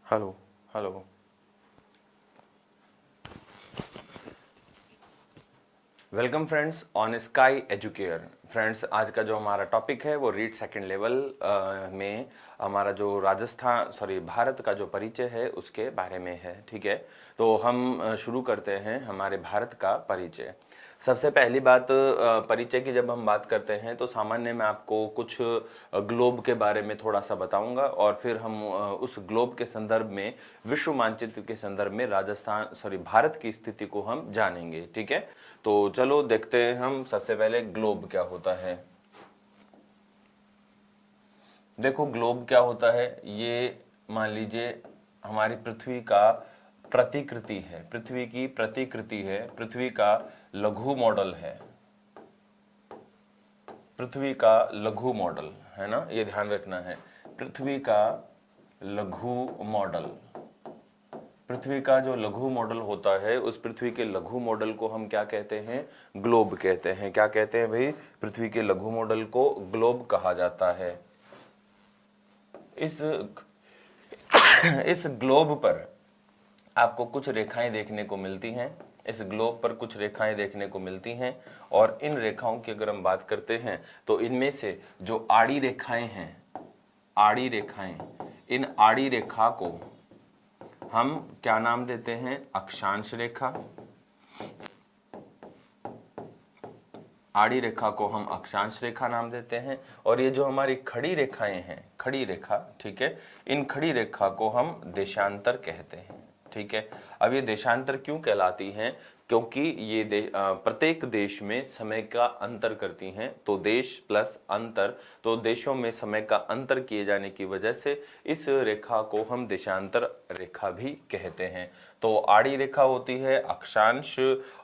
Hello hello. Welcome friends on sky educare. Friends, आज का जो हमारा टॉपिक है वो रीड सेकंड लेवल में हमारा जो भारत का जो परिचय है उसके बारे में है। ठीक है, तो हम शुरू करते हैं हमारे भारत का परिचय। सबसे पहली बात, परिचय की जब हम बात करते हैं तो सामान्य मैं आपको कुछ ग्लोब के बारे में थोड़ा सा बताऊंगा और फिर हम उस ग्लोब के संदर्भ में, विश्व मानचित्र के संदर्भ में भारत की स्थिति को हम जानेंगे। ठीक है, तो चलो देखते हैं हम सबसे पहले ग्लोब क्या होता है। देखो ग्लोब क्या होता है, ये मान लीजिए हमारी पृथ्वी का प्रतिकृति है, पृथ्वी की प्रतिकृति है, पृथ्वी का लघु मॉडल है, पृथ्वी का लघु मॉडल है ना, ये ध्यान रखना है। पृथ्वी का लघु मॉडल, पृथ्वी का जो लघु मॉडल होता है उस पृथ्वी के लघु मॉडल को हम क्या कहते हैं, ग्लोब कहते हैं। क्या कहते हैं भाई, पृथ्वी के लघु मॉडल को ग्लोब कहा जाता है। इस इस ग्लोब पर आपको कुछ रेखाएं देखने को मिलती हैं, इस ग्लोब पर कुछ रेखाएं देखने को मिलती हैं और इन रेखाओं की अगर हम बात करते हैं तो इनमें से जो आड़ी रेखाएं हैं, आड़ी रेखाएं, इन आड़ी रेखा को हम क्या नाम देते हैं, अक्षांश रेखा। आड़ी रेखा को हम अक्षांश रेखा नाम देते हैं और ये जो हमारी खड़ी रेखाएं हैं, खड़ी रेखा, ठीक है, इन खड़ी रेखा को हम देशांतर कहते हैं। ठीक है, अब ये देशांतर क्यों कहलाती हैं, क्योंकि ये प्रत्येक देश में समय का अंतर करती हैं, तो देश प्लस अंतर, तो देशों में समय का अंतर किए जाने की वजह से इस रेखा को हम देशांतर रेखा भी कहते हैं। तो आड़ी रेखा होती है अक्षांश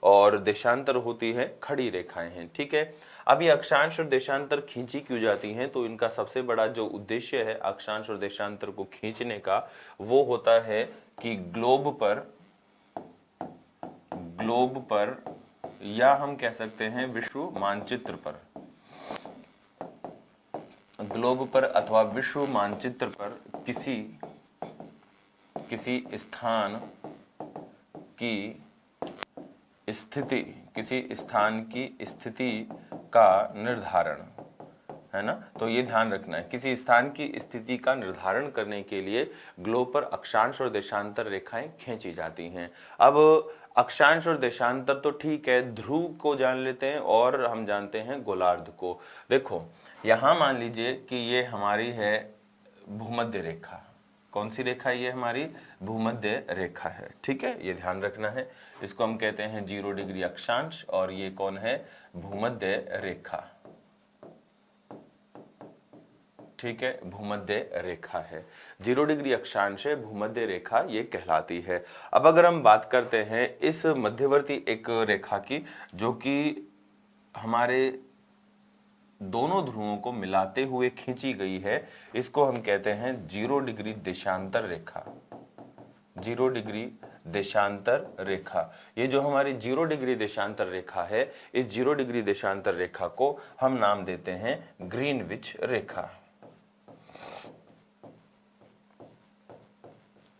और देशांतर होती है खड़ी रेखाएं हैं। ठीक है, अब ये अक्षांश और देशांतर खींची क्यों जाती हैं, तो इनका सबसे बड़ा जो उद्देश्य है अक्षांश और देशांतर को खींचने का, वो होता है कि ग्लोब पर या हम कह सकते हैं विश्व मानचित्र पर, ग्लोब पर अथवा विश्व मानचित्र पर किसी स्थान की स्थिति, किसी स्थान की स्थिति का निर्धारण, है ना, तो ये ध्यान रखना है, किसी स्थान की स्थिति का निर्धारण करने के लिए ग्लोब पर अक्षांश और देशांतर रेखाएं खींची जाती हैं। अब अक्षांश और देशांतर तो ठीक है, ध्रुव को जान लेते हैं और हम जानते हैं गोलार्ध को। देखो यहां मान लीजिए कि ये हमारी है भूमध्य रेखा। कौन सी रेखा, ये हमारी भूमध्य रेखा है। ठीक है, ये ध्यान रखना है, इसको हम कहते हैं 0 डिग्री अक्षांश और ये कौन है, भूमध्य रेखा। ठीक है, भूमध्य रेखा है, 0 डिग्री अक्षांश है, भूमध्य रेखा ये कहलाती है। अब अगर हम बात करते हैं इस मध्यवर्ती एक रेखा की, जो कि हमारे दोनों ध्रुवों को मिलाते हुए खींची गई है, इसको हम कहते हैं 0 डिग्री देशांतर रेखा। 0 डिग्री देशांतर रेखा, ये जो हमारी 0 डिग्री देशांतर रेखा है, इस 0 डिग्री देशांतर रेखा को हम नाम देते हैं ग्रीनविच रेखा।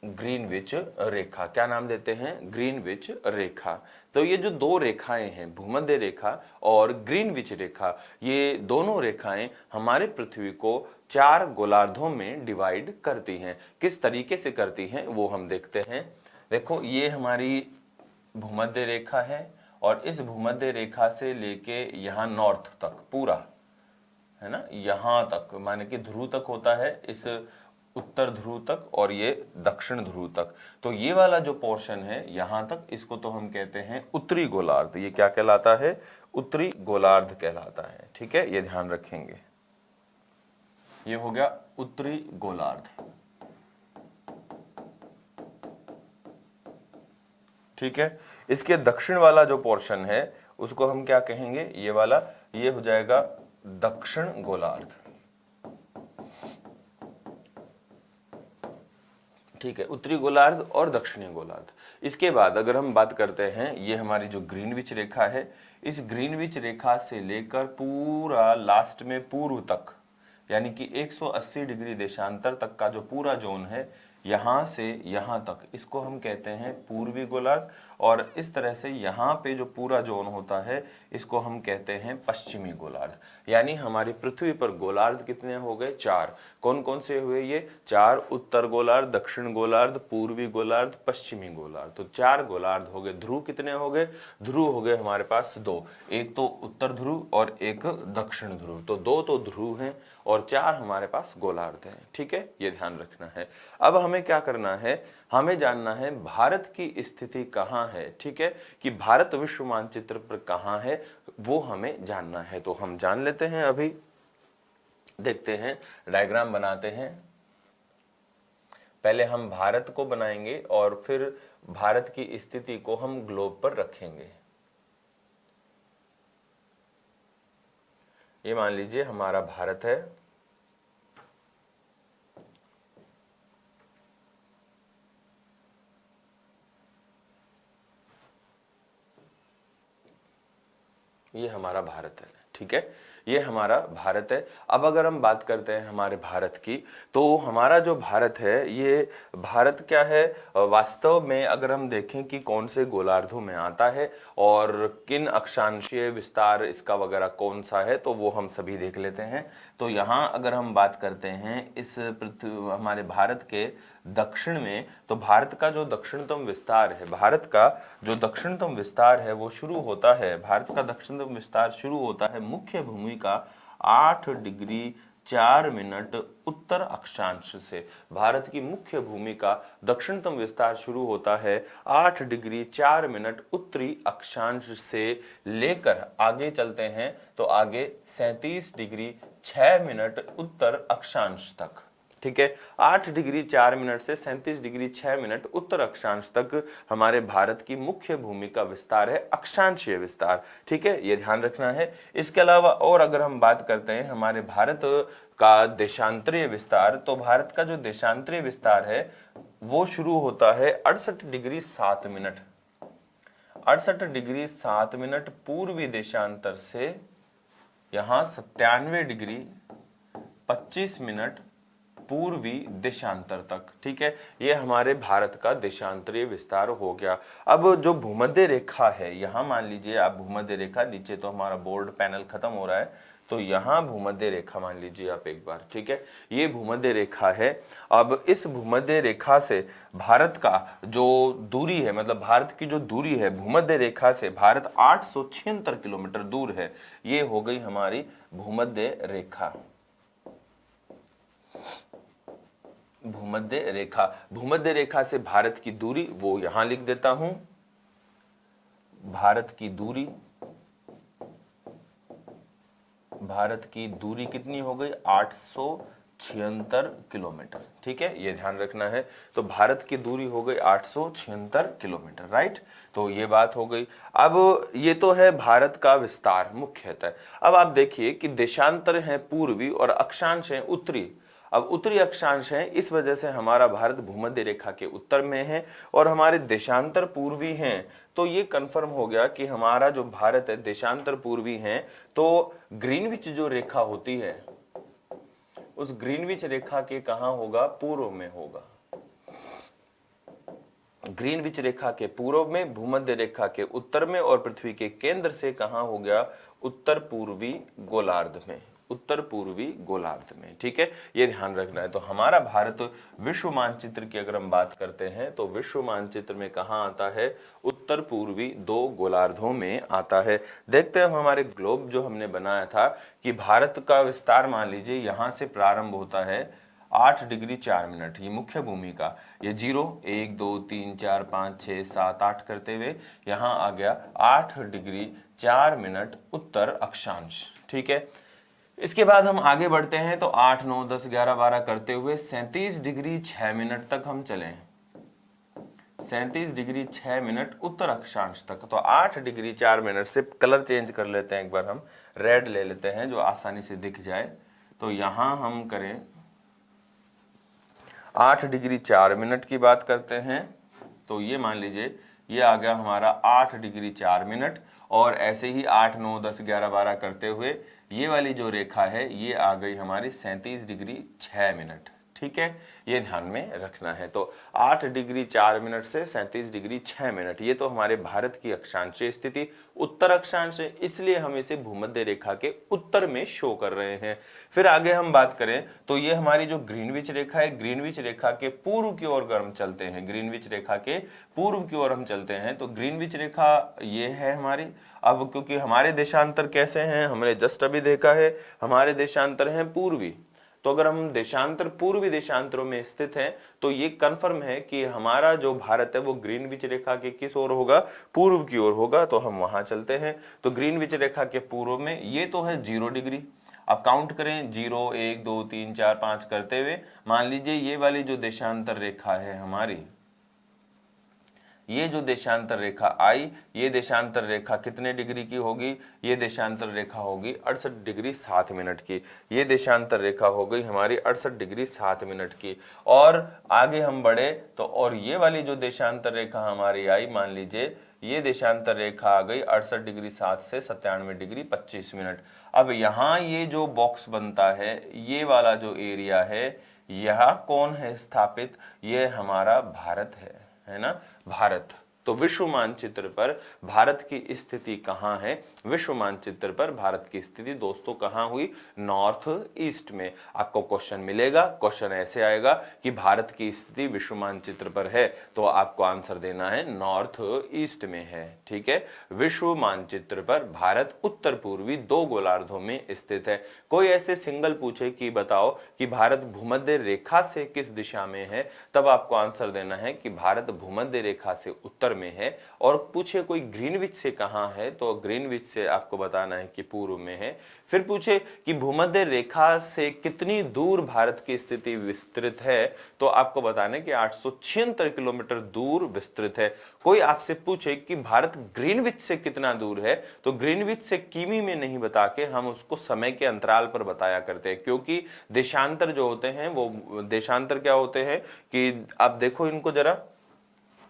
ग्रीनविच रेखा, क्या नाम देते हैं, ग्रीनविच रेखा। तो ये जो दो रेखाएं हैं, भूमध्य रेखा और ग्रीनविच रेखा, ये दोनों रेखाएं हमारे पृथ्वी को 4 गोलार्धों में डिवाइड करती हैं। किस तरीके से करती हैं वो हम देखते हैं। देखो ये हमारी भूमध्य रेखा है और इस भूमध्य रेखा से लेके यहाँ नॉर्थ तक पूरा, है ना, यहाँ तक माने कि ध्रुव तक होता है, इस उत्तर ध्रुव तक और ये दक्षिण ध्रुव तक, तो ये वाला जो पोर्शन है यहाँ तक, इसको तो हम कहते हैं उत्तरी गोलार्ध। ये क्या कहलाता है, उत्तरी गोलार्ध कहलाता है। ठीक है, ये ध्यान रखेंगे, ये हो गया उत्तरी गोलार्ध। ठीक है, इसके दक्षिण वाला जो पोर्शन है उसको हम क्या कहेंगे, ये वाला, ये हो जाएगा दक्षिण गोलार्ध। ठीक है, उत्तरी गोलार्ध और दक्षिणी गोलार्ध। इसके बाद अगर हम बात करते हैं, ये हमारी जो ग्रीनविच रेखा है, इस ग्रीनविच रेखा से लेकर पूरा लास्ट में पूर्व तक, यानी कि 180 डिग्री देशांतर तक का जो पूरा जोन है, यहाँ से यहाँ तक, इसको हम कहते हैं पूर्वी गोलार्ध। और इस तरह से यहाँ पे जो पूरा जोन होता है इसको हम कहते हैं पश्चिमी गोलार्ध। यानी हमारी पृथ्वी पर गोलार्ध कितने हो गए? 4। कौन कौन से हुए ये 4? उत्तर गोलार्ध, दक्षिण गोलार्ध, पूर्वी गोलार्ध, पश्चिमी गोलार्ध। तो 4 गोलार्ध हो गए। ध्रुव कितने हो गए? ध्रुव हो गए हमारे पास 2, एक तो उत्तर ध्रुव और एक दक्षिण ध्रुव। तो 2 तो ध्रुव हैं और 4 हमारे पास गोलार्ध हैं। ठीक है, ये ध्यान रखना है। अब हमें क्या करना है? हमें जानना है भारत की स्थिति कहाँ है। ठीक है, कि भारत विश्व मानचित्र पर कहाँ है वो हमें जानना है। तो हम जान लेते हैं, अभी देखते हैं, डायग्राम बनाते हैं। पहले हम भारत को बनाएंगे और फिर भारत की स्थिति को हम ग्लोब पर रखेंगे। ये मान लीजिए हमारा भारत है। ये हमारा भारत है। ठीक है, ये हमारा भारत है। अब अगर हम बात करते हैं हमारे भारत की, तो हमारा जो भारत है, ये भारत क्या है वास्तव में, अगर हम देखें कि कौन से गोलार्धों में आता है और किन अक्षांशीय विस्तार इसका वगैरह कौन सा है, तो वो हम सभी देख लेते हैं। तो यहाँ अगर हम बात करते हैं इस हमारे भारत के दक्षिण में, तो भारत का जो दक्षिणतम विस्तार है, भारत का जो दक्षिणतम विस्तार है वो शुरू होता है, भारत का दक्षिणतम विस्तार शुरू होता है मुख्य भूमि का 8 डिग्री 4 मिनट उत्तर अक्षांश से। भारत की मुख्य भूमि का दक्षिणतम विस्तार शुरू होता है 8 डिग्री 4 मिनट उत्तरी अक्षांश से लेकर आगे चलते हैं तो आगे 37 डिग्री 6 मिनट उत्तर अक्षांश तक। ठीक है, 8 डिग्री 4 मिनट से 37 डिग्री 6 मिनट उत्तर अक्षांश तक हमारे भारत की मुख्य भूमि का विस्तार है, अक्षांशीय विस्तार। ठीक है, ये ध्यान रखना है। इसके अलावा और अगर हम बात करते हैं हमारे भारत का देशांतरीय विस्तार, तो भारत का जो देशांतरीय विस्तार है वो शुरू होता है 68 डिग्री 7 मिनट, 68 डिग्री 7 मिनट पूर्वी देशांतर से यहाँ 97 डिग्री 25 मिनट पूर्वी देशांतर तक। ठीक है, ये हमारे भारत का देशांतरीय विस्तार हो गया। अब जो भूमध्य रेखा है, यहाँ मान लीजिए आप भूमध्य रेखा, नीचे तो हमारा बोर्ड पैनल खत्म हो रहा है, तो यहाँ भूमध्य रेखा मान लीजिए आप एक बार। ठीक है, ये भूमध्य रेखा है। अब इस भूमध्य रेखा से भारत का जो दूरी है, मतलब भारत की जो दूरी है भूमध्य रेखा से, भारत 876 किलोमीटर दूर है। ये हो गई हमारी भूमध्य रेखा। भूमध्य रेखा, भूमध्य रेखा से भारत की दूरी वो यहां लिख देता हूं। भारत की दूरी, भारत की दूरी कितनी हो गई? 876 किलोमीटर। ठीक है, ये ध्यान रखना है। तो भारत की दूरी हो गई 876 किलोमीटर, राइट। तो ये बात हो गई। अब ये तो है भारत का विस्तार मुख्यतः। अब आप देखिए कि देशांतर है पूर्वी और अक्षांश है उत्तरी। अब उत्तरी अक्षांश है, इस वजह से हमारा भारत भूमध्य रेखा के उत्तर में है और हमारे देशांतर पूर्वी हैं। तो ये कंफर्म हो गया कि हमारा जो भारत है देशांतर पूर्वी है। तो ग्रीनविच जो रेखा होती है, उस ग्रीनविच रेखा के कहां होगा? पूर्व में होगा। ग्रीनविच रेखा के पूर्व में, भूमध्य रेखा के उत्तर में और पृथ्वी के केंद्र से कहां हो गया? उत्तर पूर्वी गोलार्ध में, उत्तर पूर्वी गोलार्ध में। ठीक है, ये ध्यान रखना है। तो हमारा भारत विश्व मानचित्र की अगर हम बात करते हैं तो विश्व मानचित्र में कहां आता है? उत्तर पूर्वी 2 गोलार्धों में आता है। देखते हैं हमारे ग्लोब जो हमने बनाया था कि भारत का विस्तार मान लीजिए यहां से प्रारंभ होता है 8 डिग्री 4 मिनट, ये मुख्य भूमि का, ये 0 1 2 3 4 5 6 7 8 करते हुए यहाँ आ गया 8 डिग्री 4 मिनट उत्तर अक्षांश। ठीक है, इसके बाद हम आगे बढ़ते हैं तो 8 9 10 11 12 करते हुए 37 डिग्री 6 मिनट तक हम चले, 37 डिग्री 6 मिनट उत्तर अक्षांश तक। तो 8 डिग्री 4 मिनट से कलर चेंज कर लेते हैं, एक बार हम रेड ले लेते हैं जो आसानी से दिख जाए। तो यहां हम करें 8 डिग्री 4 मिनट की बात करते हैं, तो ये मान लीजिए ये आ गया हमारा 8 डिग्री 4 मिनट। और ऐसे ही 8 9 10 11 12 करते हुए ये वाली जो रेखा है ये आ गई हमारी 37 डिग्री 6 मिनट। ठीक है, ये ध्यान में रखना है। तो 8 डिग्री 4 मिनट से 37 डिग्री 6 मिनट, ये तो हमारे भारत की अक्षांशीय स्थिति उत्तर अक्षांश है, इसलिए हम इसे भूमध्य रेखा के उत्तर में शो कर रहे हैं। फिर आगे हम बात करें तो ये हमारी जो ग्रीनविच रेखा है, ग्रीनविच रेखा के पूर्व की ओर अगर हम चलते हैं, ग्रीनविच रेखा के पूर्व की ओर हम चलते हैं तो ग्रीनविच रेखा ये है हमारी। अब क्योंकि हमारे देशांतर कैसे हैं, हमने जस्ट अभी देखा है, हमारे देशांतर हैं पूर्वी, तो अगर हम देशांतर पूर्वी देशांतरों में स्थित हैं तो ये कंफर्म है कि हमारा जो भारत है वो ग्रीनविच रेखा के किस ओर होगा, पूर्व की ओर होगा। तो हम वहां चलते हैं। तो ग्रीनविच रेखा के पूर्व में ये तो है 0 डिग्री। अब काउंट करें 0 1 2 3 4 5 करते हुए, मान लीजिए ये वाली जो देशांतर रेखा है हमारी, ये जो देशांतर रेखा आई, ये देशांतर रेखा कितने डिग्री की होगी, ये देशांतर रेखा होगी 68 डिग्री 7 मिनट की। ये देशांतर रेखा हो गई हमारी 68 डिग्री 7 मिनट की। और आगे हम बढ़े तो और ये वाली जो देशांतर रेखा हमारी आई, मान लीजिए ये देशांतर रेखा आ गई 68 डिग्री 7 से 97 डिग्री 25 मिनट। अब यहाँ ये जो बॉक्स बनता है, ये वाला जो एरिया है, यह कौन है स्थापित, ये हमारा भारत है ना, भारत। तो विश्व मानचित्र पर भारत की स्थिति कहाँ है, विश्व मानचित्र पर भारत की स्थिति दोस्तों कहाँ हुई, नॉर्थ ईस्ट में। आपको क्वेश्चन मिलेगा, क्वेश्चन ऐसे आएगा कि भारत की स्थिति विश्व मानचित्र पर है, तो आपको आंसर देना है नॉर्थ ईस्ट में है। ठीक है, विश्व मानचित्र पर भारत उत्तर पूर्वी 2 गोलार्धों में स्थित है। कोई ऐसे सिंगल पूछे कि बताओ कि भारत भूमध्य रेखा से किस दिशा में है, तब आपको आंसर देना है कि भारत भूमध्य रेखा से उत्तर में है। और पूछे कोई ग्रीनविच से कहाँ है, तो ग्रीनविच से आपको बताना है कि पूर्व में है। फिर पूछे कि भूमध्य रेखा से कितनी दूर भारत की स्थिति विस्तृत है, तो आपको बताना है कि 876 किलोमीटर दूर विस्तृत है। कोई आपसे पूछे कि भारत ग्रीनविच से कितना दूर है, तो ग्रीनविच से किमी में नहीं बता के हम उसको समय के अंतराल पर बताया करते हैं, क्योंकि देशांतर जो होते हैं वो देशांतर क्या होते हैं कि आप देखो इनको जरा,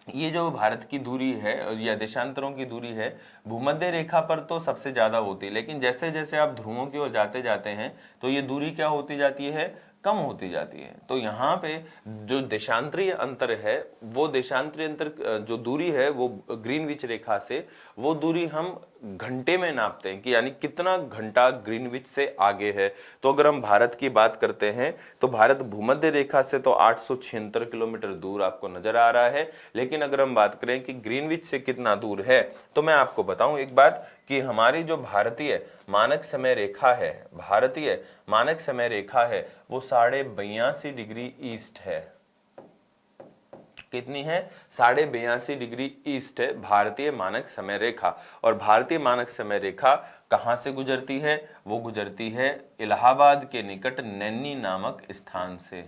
ये जो भारत की दूरी है या देशांतरों की दूरी है भूमध्य रेखा पर तो सबसे ज्यादा होती है, लेकिन जैसे जैसे आप ध्रुवों की ओर जाते जाते हैं तो ये दूरी क्या होती जाती है, कम होती जाती है। तो यहाँ पे जो देशांतरीय अंतर है, वो देशांतरीय अंतर जो दूरी है वो ग्रीनविच रेखा से, वो दूरी हम घंटे में नापते हैं कि यानी कितना घंटा ग्रीनविच से आगे है। तो अगर हम भारत की बात करते हैं तो भारत भूमध्य रेखा से तो 876 किलोमीटर दूर आपको नजर आ रहा है, लेकिन अगर हम बात करें कि ग्रीनविच से कितना दूर है, तो मैं आपको बताऊं एक बात कि हमारी जो भारतीय मानक समय रेखा है, भारतीय मानक समय रेखा है वो 82.5 डिग्री ईस्ट है। कितनी है, 82.5 डिग्री ईस्ट है भारतीय मानक समय रेखा। और भारतीय मानक समय रेखा कहां से गुजरती है, वो गुजरती है इलाहाबाद के निकट नैनी नामक स्थान से,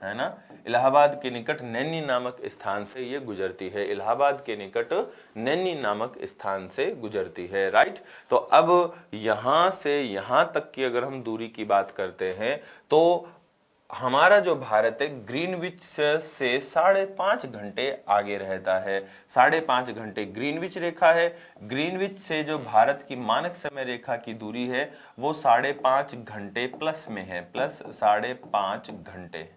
है ना, इलाहाबाद के निकट नैनी नामक स्थान से ये गुजरती है, इलाहाबाद के निकट नैनी नामक स्थान से गुजरती है। राइट, तो अब यहां से यहां तक की अगर हम दूरी की बात करते हैं तो हमारा जो भारत है ग्रीनविच से 5.5 घंटे आगे रहता है। 5.5 घंटे ग्रीनविच रेखा है, ग्रीनविच से जो भारत की मानक समय रेखा की दूरी है वो 5.5 घंटे प्लस में है, प्लस 5.5 घंटे।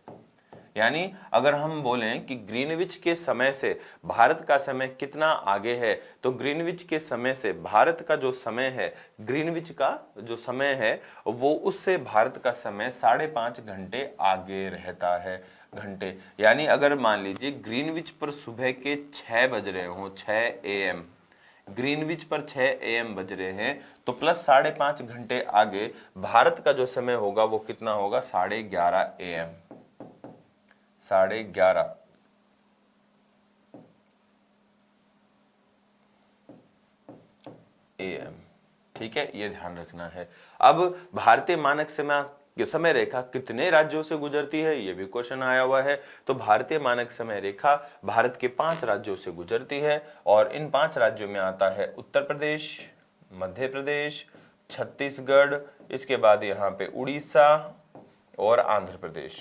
यानी अगर हम बोलें कि ग्रीनविच के समय से भारत का समय कितना आगे है, तो ग्रीनविच के समय से भारत का जो समय है, ग्रीनविच का जो समय है वो उससे भारत का समय 5.5 घंटे आगे रहता है, घंटे। यानी अगर मान लीजिए ग्रीनविच पर सुबह के 6 बज रहे हों, 6 AM, ग्रीनविच पर 6 AM बज रहे हैं, तो प्लस 5.5 घंटे आगे भारत का जो समय होगा वो कितना होगा, 11:30 AM, 11:30 AM। ठीक है, ये ध्यान रखना है। अब भारतीय मानक समय रेखा कितने राज्यों से गुजरती है, ये भी क्वेश्चन आया हुआ है। तो भारतीय मानक समय रेखा भारत के 5 राज्यों से गुजरती है, और इन 5 राज्यों में आता है उत्तर प्रदेश, मध्य प्रदेश, छत्तीसगढ़, इसके बाद यहाँ पे उड़ीसा और आंध्र प्रदेश।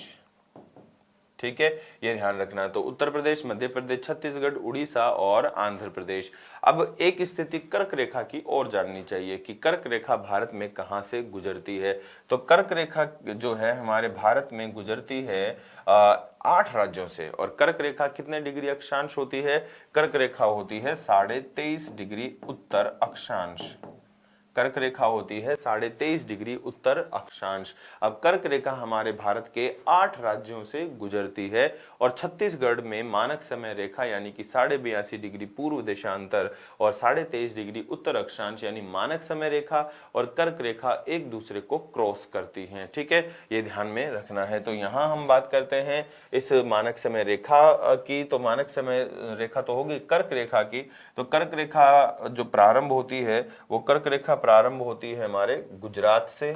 ठीक है, ये ध्यान रखना। तो उत्तर प्रदेश, मध्य प्रदेश, छत्तीसगढ़, उड़ीसा और आंध्र प्रदेश। अब एक स्थिति कर्क रेखा की और जाननी चाहिए कि कर्क रेखा भारत में कहां से गुजरती है। तो कर्क रेखा जो है हमारे भारत में गुजरती है 8 राज्यों से। और कर्क रेखा कितने डिग्री अक्षांश होती है? कर्क रेखा होती है 23.5 डिग्री उत्तर अक्षांश। कर्क रेखा होती है 23.5 डिग्री उत्तर अक्षांश। अब कर्क रेखा हमारे भारत के 8 राज्यों से गुजरती है और छत्तीसगढ़ में मानक समय रेखा यानी कि 82.5 डिग्री पूर्व देशांतर और 23.5 डिग्री उत्तर अक्षांश यानी मानक समय रेखा और कर्क रेखा एक दूसरे को क्रॉस करती हैं। ठीक है, ये ध्यान में रखना है। तो यहाँ हम बात करते हैं इस मानक समय रेखा की। तो मानक समय रेखा तो होगी कर्क रेखा की। तो कर्क रेखा जो प्रारंभ होती है वो कर्क रेखा प्रारंभ होती है हमारे गुजरात से।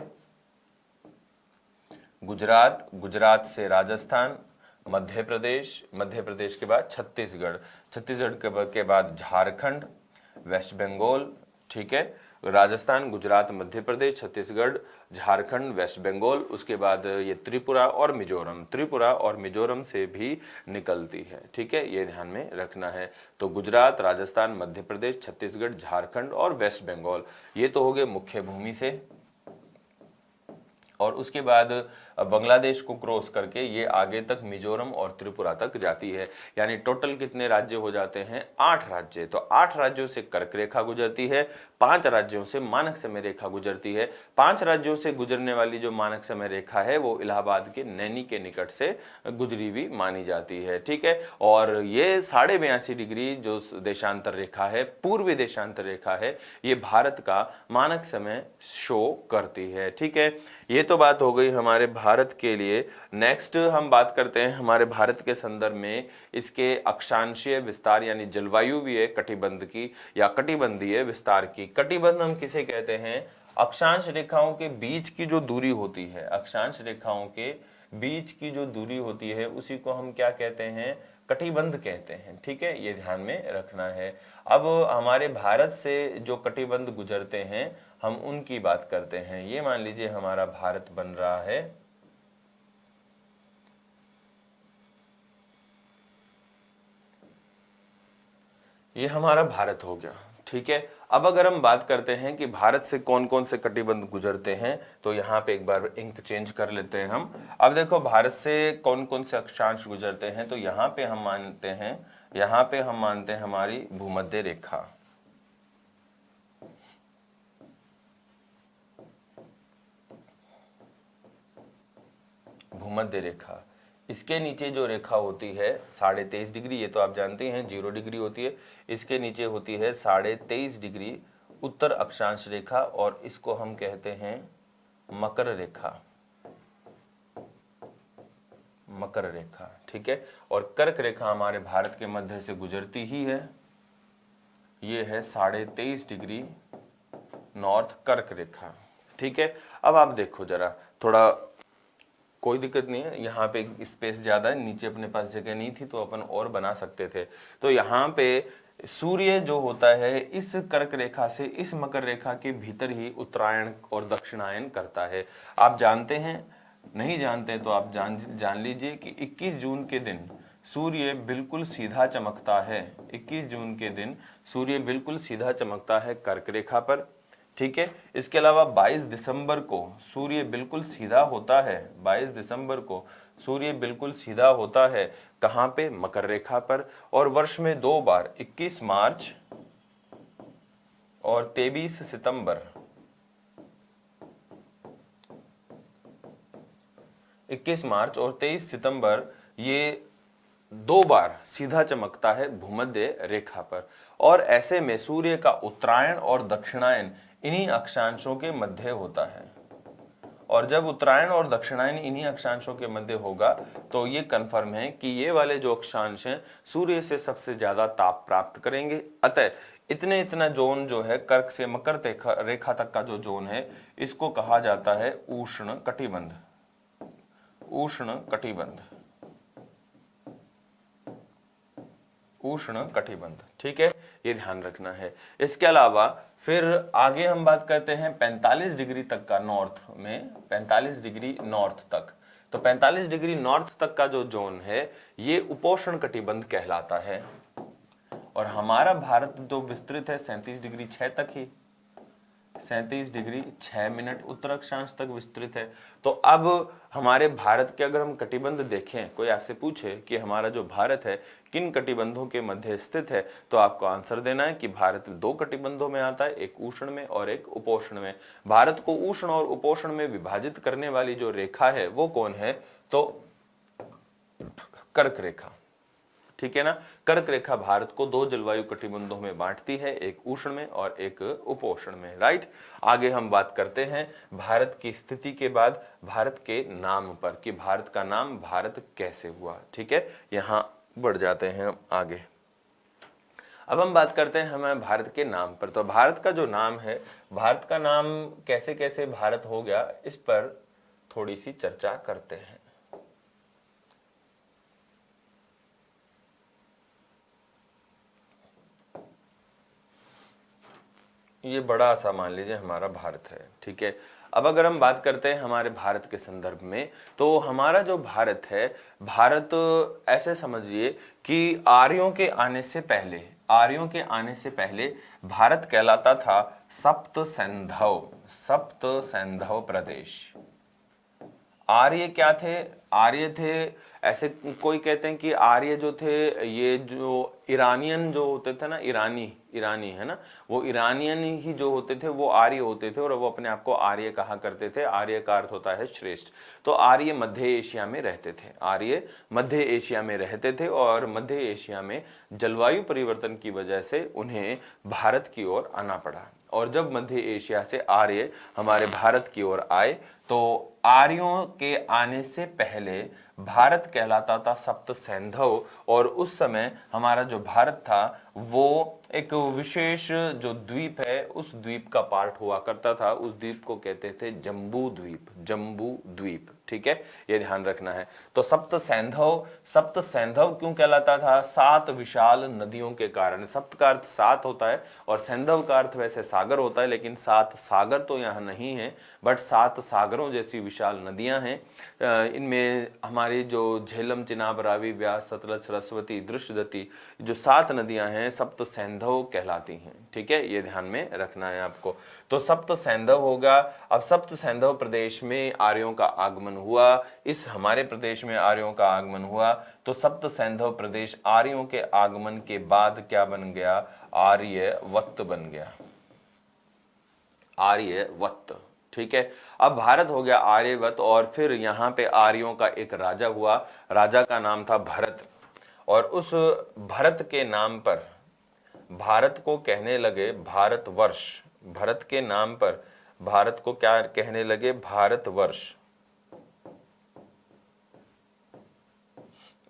गुजरात से राजस्थान, मध्य प्रदेश के बाद छत्तीसगढ़, छत्तीसगढ़ के बाद झारखंड, वेस्ट बंगाल। ठीक है, राजस्थान, गुजरात, मध्य प्रदेश, छत्तीसगढ़, झारखंड, वेस्ट बंगाल। उसके बाद ये त्रिपुरा और मिजोरम से भी निकलती है। ठीक है, ये ध्यान में रखना है। तो गुजरात, राजस्थान, मध्य प्रदेश, छत्तीसगढ़, झारखंड और वेस्ट बंगाल, ये तो हो गए मुख्य भूमि से। और उसके बाद बांग्लादेश को क्रॉस करके ये आगे तक मिजोरम और त्रिपुरा तक जाती है। यानी टोटल कितने राज्य हो जाते हैं? 8 राज्य। तो 8 राज्यों से कर्क रेखा गुजरती है, 5 राज्यों से मानक समय रेखा गुजरती है। 5 राज्यों से गुजरने वाली जो मानक समय रेखा है वो इलाहाबाद के नैनी के निकट से गुजरी हुई मानी जाती है। ठीक है, और ये 82.5 डिग्री जो देशांतर रेखा है, पूर्वी देशांतर रेखा है, ये भारत का मानक समय शो करती है। ठीक है, ये तो बात हो गई हमारे भारत के लिए। नेक्स्ट हम बात करते हैं हमारे भारत के संदर्भ में इसके अक्षांशीय विस्तार यानी जलवायु भी है कटिबंध की या कटिबंधीय विस्तार की। कटिबंध हम किसे कहते हैं? अक्षांश रेखाओं के बीच की जो दूरी होती है, अक्षांश रेखाओं के बीच की जो दूरी होती है उसी को हम क्या कहते हैं? कटिबंध कहते हैं। ठीक है, ये ध्यान में रखना है। अब हमारे भारत से जो कटिबंध गुजरते हैं हम उनकी बात करते हैं। ये मान लीजिए हमारा भारत बन रहा है, ये हमारा भारत हो गया। ठीक है, अब अगर हम बात करते हैं कि भारत से कौन कौन से कटिबंध गुजरते हैं तो यहाँ पे एक बार इंक चेंज कर लेते हैं हम। अब देखो भारत से कौन कौन से अक्षांश गुजरते हैं तो यहाँ पे हम मानते हैं हमारी भूमध्य रेखा। भूमध्य रेखा, इसके नीचे जो रेखा होती है 23.5 डिग्री, ये तो आप जानते हैं 0 डिग्री होती है। इसके नीचे होती है 23.5 डिग्री उत्तर अक्षांश रेखा और इसको हम कहते हैं मकर रेखा। मकर रेखा, ठीक है। और कर्क रेखा हमारे भारत के मध्य से गुजरती ही है, ये है 23.5 डिग्री नॉर्थ कर्क रेखा। ठीक है, अब आप देखो जरा, थोड़ा कोई दिक्कत नहीं है, यहाँ पे स्पेस ज़्यादा है, नीचे अपने पास जगह नहीं थी तो अपन और बना सकते थे। तो यहाँ पे सूर्य जो होता है इस कर्क रेखा से इस मकर रेखा के भीतर ही उत्तरायण और दक्षिणायन करता है। आप जानते हैं? नहीं जानते तो आप जान लीजिए कि 21 जून के दिन सूर्य बिल्कुल सीधा चमकता है। 21 जून के दिन सूर्य बिल्कुल सीधा चमकता है कर्क रेखा पर। ठीक है, इसके अलावा 22 दिसंबर को सूर्य बिल्कुल सीधा होता है। 22 दिसंबर को सूर्य बिल्कुल सीधा होता है कहाँ पे? मकर रेखा पर। और वर्ष में 2 बार 21 मार्च और 23 सितंबर, 21 मार्च और 23 सितंबर, ये 2 बार सीधा चमकता है भूमध्य रेखा पर। और ऐसे में सूर्य का उत्तरायण और दक्षिणायन इन्हीं अक्षांशों के मध्य होता है। और जब उत्तरायण और दक्षिणायन इन्हीं अक्षांशों के मध्य होगा तो ये कंफर्म है कि ये वाले जो अक्षांश हैं सूर्य से सबसे ज्यादा ताप प्राप्त करेंगे। अतः इतना जोन जो है कर्क से मकर रेखा तक का जो जोन है इसको कहा जाता है उष्ण कटिबंध। उष्ण कटिबंध, उष्ण कटिबंध। ठीक है, ये ध्यान रखना है। इसके अलावा फिर आगे हम बात करते हैं 45 डिग्री तक का, नॉर्थ में 45 डिग्री नॉर्थ तक। तो 45 डिग्री नॉर्थ तक का जो जोन है ये उपोष्ण कटिबंध कहलाता है। और हमारा भारत जो विस्तृत है 37 डिग्री 6 तक ही, 37 डिग्री 6 मिनट उत्तर अक्षांश तक विस्तृत है। तो अब हमारे भारत के अगर हम कटिबंध देखें, कोई आपसे पूछे कि हमारा जो भारत है किन कटिबंधों के मध्य स्थित है, तो आपको आंसर देना है कि भारत दो कटिबंधों में आता है, एक उष्ण में और एक उपोष्ण में। भारत को उष्ण और उपोष्ण में विभाजित करने वाली जो रेखा है वो कौन है, तो कर्क रेखा। ठीक है ना, कर्क रेखा भारत को दो जलवायु कटिबंधों में बांटती है, एक उष्ण में और एक उपोष्ण में। राइट, आगे हम बात करते हैं भारत की स्थिति के बाद भारत के नाम पर, कि भारत का नाम भारत कैसे हुआ। ठीक है, यहां बढ़ जाते हैं आगे। अब हम बात करते हैं हमें भारत के नाम पर। तो भारत का जो नाम है, भारत का नाम कैसे कैसे भारत हो गया, इस पर थोड़ी सी चर्चा करते हैं। ये बड़ा सा मान लीजिए हमारा भारत है। ठीक है, अब अगर हम बात करते हैं हमारे भारत के संदर्भ में, तो हमारा जो भारत है, भारत ऐसे समझिए कि आर्यों के आने से पहले, आर्यों के आने से पहले भारत कहलाता था सप्त सैंधव, सप्त सैंधव प्रदेश। आर्य क्या थे, आर्य थे, ऐसे कोई कहते हैं कि आर्य जो थे ये जो ईरानियन जो होते थे ना, ईरानी, ईरानी है ना, वो ईरानियन ही जो होते थे वो आर्य होते थे और वो अपने आप को आर्य कहा करते थे। आर्य का अर्थ होता है श्रेष्ठ। तो आर्य मध्य एशिया में रहते थे, आर्य मध्य एशिया में रहते थे और मध्य एशिया में जलवायु परिवर्तन की वजह से उन्हें भारत की ओर आना पड़ा। और जब मध्य एशिया से आर्य हमारे भारत की ओर आए, तो आर्यों के आने से पहले भारत कहलाता था सप्त सैंधव। और उस समय हमारा जो भारत था वो एक विशेष जो द्वीप है उस द्वीप का पार्ट हुआ करता था। उस द्वीप को कहते थे जम्बू द्वीप, जम्बू द्वीप। ठीक है, ये ध्यान रखना है। तो सप्त सैंधव, सप्त सैंधव क्यों कहलाता था, 7 विशाल नदियों के कारण। सप्त का अर्थ 7 होता है और सैंधव का अर्थ वैसे सागर होता है, लेकिन 7 सागर तो यहाँ नहीं है, बट 7 सागरों जैसी विशाल नदियां हैं। इनमें हमारी जो झेलम, चिनाब, रावी, व्यास, सतलज, सरस्वती, दृश्यदती, जो 7 नदियां हैं सप्त सैंधव कहलाती हैं। ठीक है, ये ध्यान में रखना है आपको। तो सप्त सैंधव होगा। अब सप्त सैंधव प्रदेश में आर्यों का आगमन हुआ, इस हमारे प्रदेश में आर्यों का आगमन हुआ। तो सप्त सैंधव प्रदेश आर्यों के आगमन के बाद क्या बन गया, आर्यवत्त बन गया, आर्यवत्त। ठीक है, अब भारत हो गया आर्यवत। और फिर यहाँ पे आर्यों का एक राजा हुआ, राजा का नाम था भरत। और उस भरत के नाम पर भारत को कहने लगे भारतवर्ष। भरत के नाम पर भारत को क्या कहने लगे, भारतवर्ष,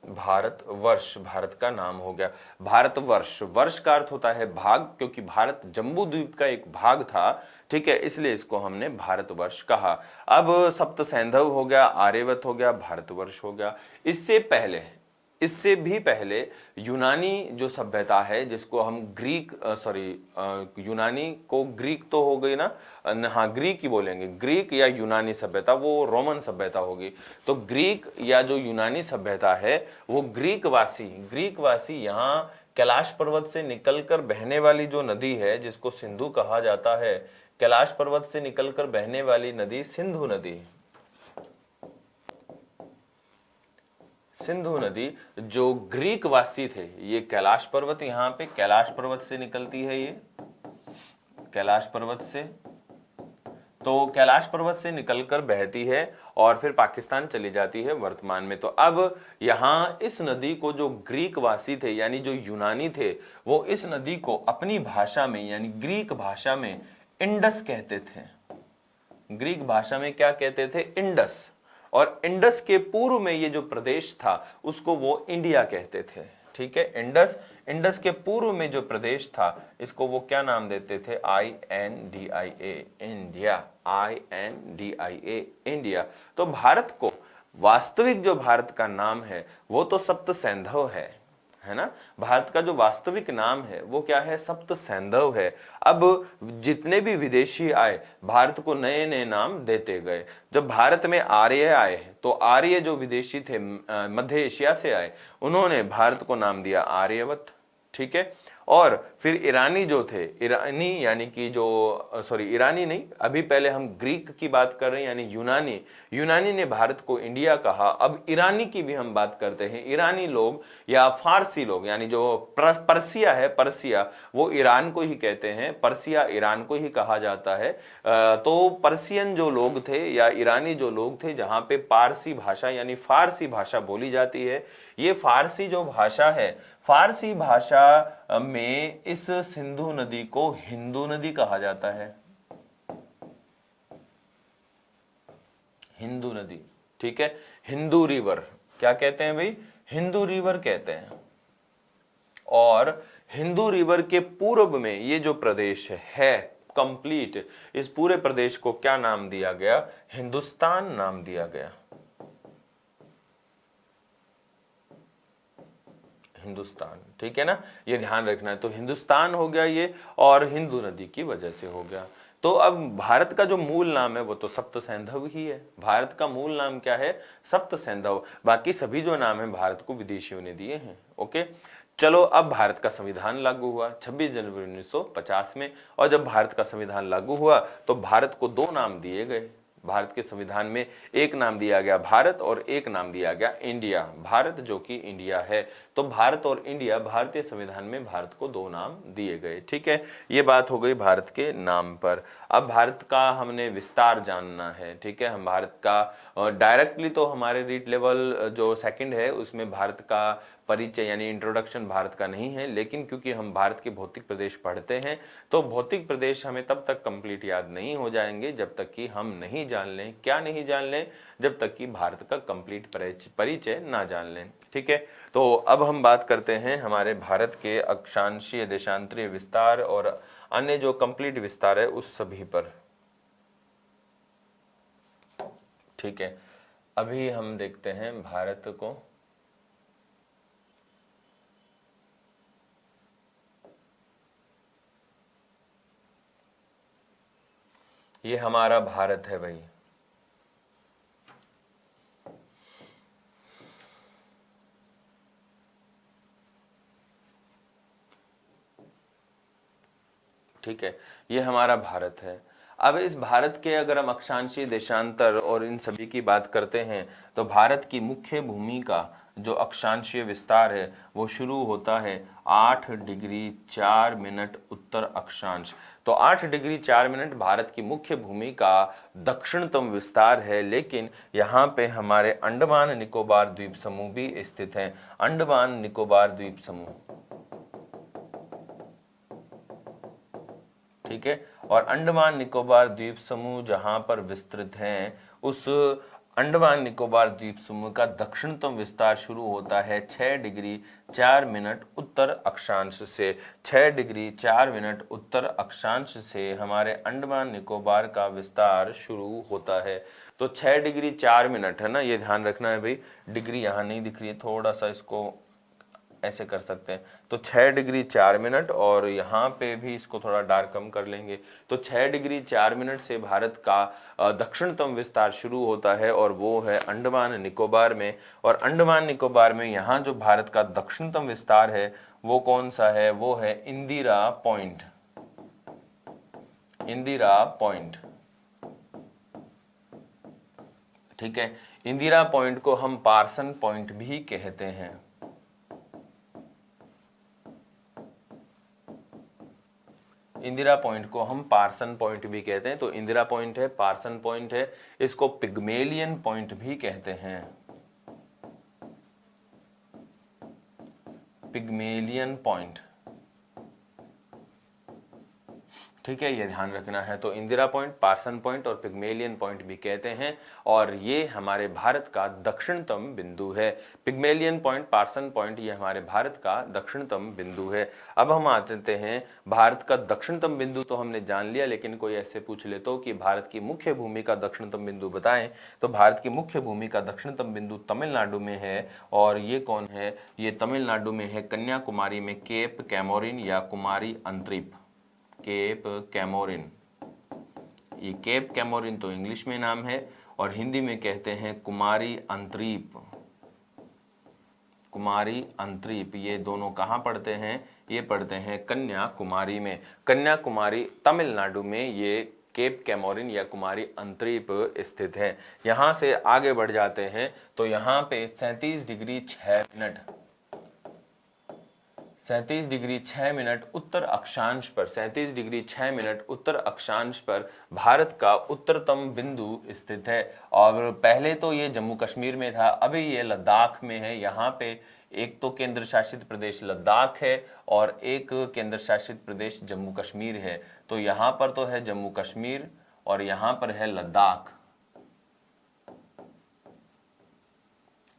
भारतवर्ष, भारत का नाम हो गया भारतवर्ष। वर्ष का अर्थ होता है भाग, क्योंकि भारत जम्बू द्वीप का एक भाग था। ठीक है, इसलिए इसको हमने भारतवर्ष कहा। अब सप्त सैंधव हो गया, आर्यवत हो गया, भारतवर्ष हो गया। इससे पहले, इससे भी पहले यूनानी जो सभ्यता है, जिसको हम ग्रीक, यूनानी को ग्रीक तो हो गई ना, हाँ ग्रीक ही बोलेंगे, ग्रीक या यूनानी सभ्यता, वो रोमन सभ्यता होगी। तो ग्रीक या जो यूनानी सभ्यता है वो ग्रीकवासी यहाँ कैलाश पर्वत से निकलकर बहने वाली जो नदी है जिसको सिंधु कहा जाता है, कैलाश पर्वत से निकलकर बहने वाली नदी सिंधु नदी, सिंधु नदी, जो ग्रीक वासी थे, ये कैलाश पर्वत, यहाँ पे कैलाश पर्वत से निकलती है, ये कैलाश पर्वत से, तो कैलाश पर्वत से निकलकर बहती है और फिर पाकिस्तान चली जाती है वर्तमान में। तो अब यहाँ इस नदी को जो ग्रीक वासी थे यानी जो यूनानी थे, वो इस नदी को अपनी भाषा में यानी ग्रीक भाषा में इंडस कहते थे। ग्रीक भाषा में क्या कहते थे, इंडस। और इंडस के पूर्व में ये जो प्रदेश था उसको वो इंडिया कहते थे। ठीक है, इंडस, इंडस के पूर्व में जो प्रदेश था इसको वो क्या नाम देते थे, INDIA, इंडिया, INDIA, इंडिया। तो भारत को वास्तविक जो भारत का नाम है वो तो सप्त सैंधव है, है ना। भारत का जो वास्तविक नाम है वो क्या है, सप्त सैंधव है। अब जितने भी विदेशी आए भारत को नए नए नाम देते गए। जब भारत में आर्य आए तो आर्य जो विदेशी थे मध्य एशिया से आए, उन्होंने भारत को नाम दिया आर्यवत, ठीक है। और फिर ईरानी जो थे, ईरानी यानी कि जो सॉरी ईरानी नहीं, अभी पहले हम ग्रीक की बात कर रहे हैं यानी यूनानी, यूनानी ने भारत को इंडिया कहा। अब ईरानी की भी हम बात करते हैं। ईरानी लोग या फारसी लोग यानी जो पर्सिया है, पर्सिया वो ईरान को ही कहते हैं, पर्सिया ईरान को ही कहा जाता है। तो पर्सियन जो लोग थे या ईरानी जो लोग थे, जहां पे पारसी भाषा यानी फारसी भाषा बोली जाती है, ये फारसी जो भाषा है, फारसी भाषा में इस सिंधु नदी को हिंदू नदी कहा जाता है, हिंदू नदी, ठीक है। हिंदू रिवर क्या कहते हैं भाई, हिंदू रिवर कहते हैं। और हिंदू रिवर के पूर्व में ये जो प्रदेश है कंप्लीट, इस पूरे प्रदेश को क्या नाम दिया गया, हिंदुस्तान नाम दिया गया, हिंदुस्तान, ठीक है ना। ये ध्यान रखना है। तो हिंदुस्तान हो गया ये, और हिंदू नदी की वजह से हो गया। तो अब भारत का जो मूल नाम है वो तो सप्त सैंधव ही है। भारत का मूल नाम क्या है, सप्त सैंधव। बाकी सभी जो नाम है भारत को विदेशियों ने दिए हैं। ओके, चलो अब भारत का संविधान लागू हुआ 26 जनवरी 1950 में। और जब भारत का संविधान लागू हुआ तो भारत को दो नाम दिए गए। भारत के संविधान में एक नाम दिया गया भारत और एक नाम दिया गया इंडिया। भारत जो कि इंडिया है, तो भारत और इंडिया, भारतीय संविधान में भारत को दो नाम दिए गए, ठीक है। ये बात हो गई भारत के नाम पर। अब भारत का हमने विस्तार जानना है, ठीक है। हम भारत का डायरेक्टली तो हमारे रीट लेवल जो सेकंड है उसमें भारत का परिचय यानी इंट्रोडक्शन भारत का नहीं है, लेकिन क्योंकि हम भारत के भौतिक प्रदेश पढ़ते हैं तो भौतिक प्रदेश हमें तब तक कंप्लीट याद नहीं हो जाएंगे जब तक कि हम नहीं जान लें, क्या नहीं जान लें, जब तक कि भारत का कंप्लीट परिचय ना जान लें, ठीक है। तो अब हम बात करते हैं हमारे भारत के अक्षांशीय देशांतरीय विस्तार और अन्य जो कंप्लीट विस्तार है उस सभी पर, ठीक है। अभी हम देखते हैं भारत को, ये हमारा भारत है भाई, ठीक है। ये हमारा भारत है। अब इस भारत के अगर हम अक्षांशीय देशांतर और इन सभी की बात करते हैं तो भारत की मुख्य भूमि का जो अक्षांशीय विस्तार है वो शुरू होता है 8 डिग्री 4 मिनट उत्तर अक्षांश। तो 8 डिग्री 4 मिनट भारत की मुख्य भूमि का दक्षिणतम विस्तार है। लेकिन यहाँ पे हमारे अंडमान निकोबार द्वीप समूह भी स्थित हैं। अंडमान निकोबार द्वीप समूह, ठीक है। और अंडमान निकोबार द्वीप समूह जहां पर विस्तृत हैं, उस अंडमान निकोबार द्वीप समूह का दक्षिणतम विस्तार शुरू होता है 6 डिग्री 4 मिनट उत्तर अक्षांश से। 6 डिग्री 4 मिनट उत्तर अक्षांश से हमारे अंडमान निकोबार का विस्तार शुरू होता है। तो 6 डिग्री 4 मिनट है ना, ये ध्यान रखना है भाई। डिग्री यहाँ नहीं दिख रही है, थोड़ा सा इसको ऐसे कर सकते हैं। तो 6 डिग्री 4 मिनट, और यहाँ पे भी इसको थोड़ा डार्क कम कर लेंगे। तो 6 डिग्री 4 मिनट से भारत का दक्षिणतम विस्तार शुरू होता है और वो है अंडमान निकोबार में। और अंडमान निकोबार में यहाँ जो भारत का दक्षिणतम विस्तार है वो कौन सा है, वो है इंदिरा पॉइंट, इंदिरा पॉइंट, ठीक है। इंदिरा पॉइंट को हम पार्सन पॉइंट भी कहते हैं। इंदिरा पॉइंट को हम पार्सन पॉइंट भी कहते हैं। तो इंदिरा पॉइंट है, पार्सन पॉइंट है, इसको पिग्मेलियन पॉइंट भी कहते हैं, पिग्मेलियन पॉइंट, ठीक है, ये ध्यान रखना है। तो इंदिरा पॉइंट, पार्सन पॉइंट और पिग्मेलियन पॉइंट भी कहते हैं, और ये हमारे भारत का दक्षिणतम बिंदु है। पिग्मेलियन पॉइंट, पार्सन पॉइंट, ये हमारे भारत का दक्षिणतम बिंदु है। अब हम आते हैं, भारत का दक्षिणतम बिंदु तो हमने जान लिया, लेकिन कोई ऐसे पूछ ले तो कि भारत की मुख्य भूमि का दक्षिणतम बिंदु बताएं, तो भारत की मुख्य भूमि का दक्षिणतम बिंदु तमिलनाडु में है। और ये कौन है? ये तमिलनाडु में है, कन्याकुमारी में, केप कैमोरिन या कुमारी अंतरिप, केप कैमोरिन। ये केप कैमोरिन तो इंग्लिश में नाम है, और हिंदी में कहते हैं कुमारी अंतरीप। कुमारी अंतरीप, ये दोनों कहाँ पड़ते हैं? ये पड़ते हैं कन्याकुमारी में। कन्याकुमारी तमिलनाडु में ये केप कैमोरिन या कुमारी अंतरीप स्थित है। यहाँ से आगे बढ़ जाते हैं तो यहाँ पे 37 डिग्री 6 मिनट 37 डिग्री 6 मिनट उत्तर अक्षांश पर, 37 डिग्री 6 मिनट उत्तर अक्षांश पर भारत का उत्तरतम बिंदु स्थित है। और पहले तो ये जम्मू कश्मीर में था, अभी ये लद्दाख में है। यहाँ पे एक तो केंद्र शासित प्रदेश लद्दाख है और एक केंद्र शासित प्रदेश जम्मू कश्मीर है। तो यहाँ पर तो है जम्मू कश्मीर और यहाँ पर है लद्दाख।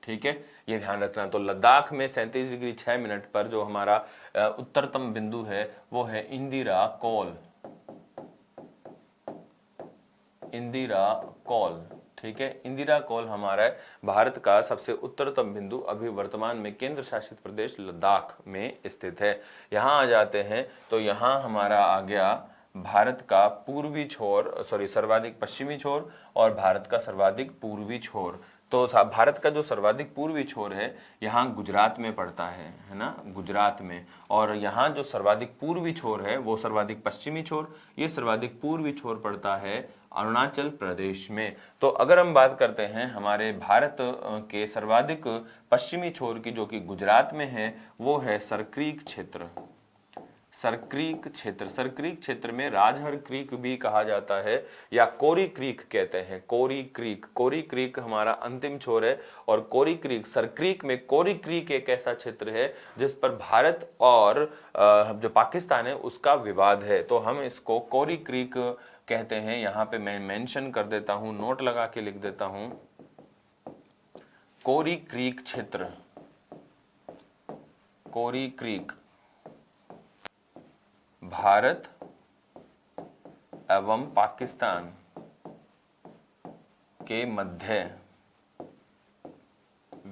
ठीक है, ये ध्यान रखना। तो लद्दाख में 37 डिग्री 6 मिनट पर जो हमारा उत्तरतम बिंदु है वो है इंदिरा कॉल। इंदिरा कॉल, ठीक है, इंदिरा कॉल हमारा भारत का सबसे उत्तरतम बिंदु अभी वर्तमान में केंद्र शासित प्रदेश लद्दाख में स्थित है। यहाँ आ जाते हैं तो यहाँ हमारा आ गया भारत का पूर्वी छोर, सर्वाधिक पश्चिमी छोर और भारत का सर्वाधिक पूर्वी छोर। तो भारत का जो सर्वाधिक पूर्वी छोर है यहाँ गुजरात में पड़ता है ना, गुजरात में। और यहाँ जो सर्वाधिक पूर्वी छोर है वो सर्वाधिक पश्चिमी छोर, ये सर्वाधिक पूर्वी छोर पड़ता है अरुणाचल प्रदेश में। तो अगर हम बात करते हैं हमारे भारत के सर्वाधिक पश्चिमी छोर की, जो कि गुजरात में है, वो है सरक्रीक क्षेत्र। सरक्रीक क्षेत्र, सरक्रीक क्षेत्र में राजहर क्रीक भी कहा जाता है या कोरी क्रीक कहते हैं। कोरी क्रीक, कोरी क्रीक हमारा अंतिम छोर है। और कोरी क्रीक, सरक्रीक में कोरी क्रीक एक ऐसा क्षेत्र है जिस पर भारत और जो पाकिस्तान है उसका विवाद है। तो हम इसको कोरी क्रीक कहते हैं। यहाँ पे मैं मेंशन कर देता हूँ, नोट लगा के लिख देता हूँ, कोरी क्रीक क्षेत्र। कोरी क्रीक भारत एवं पाकिस्तान के मध्य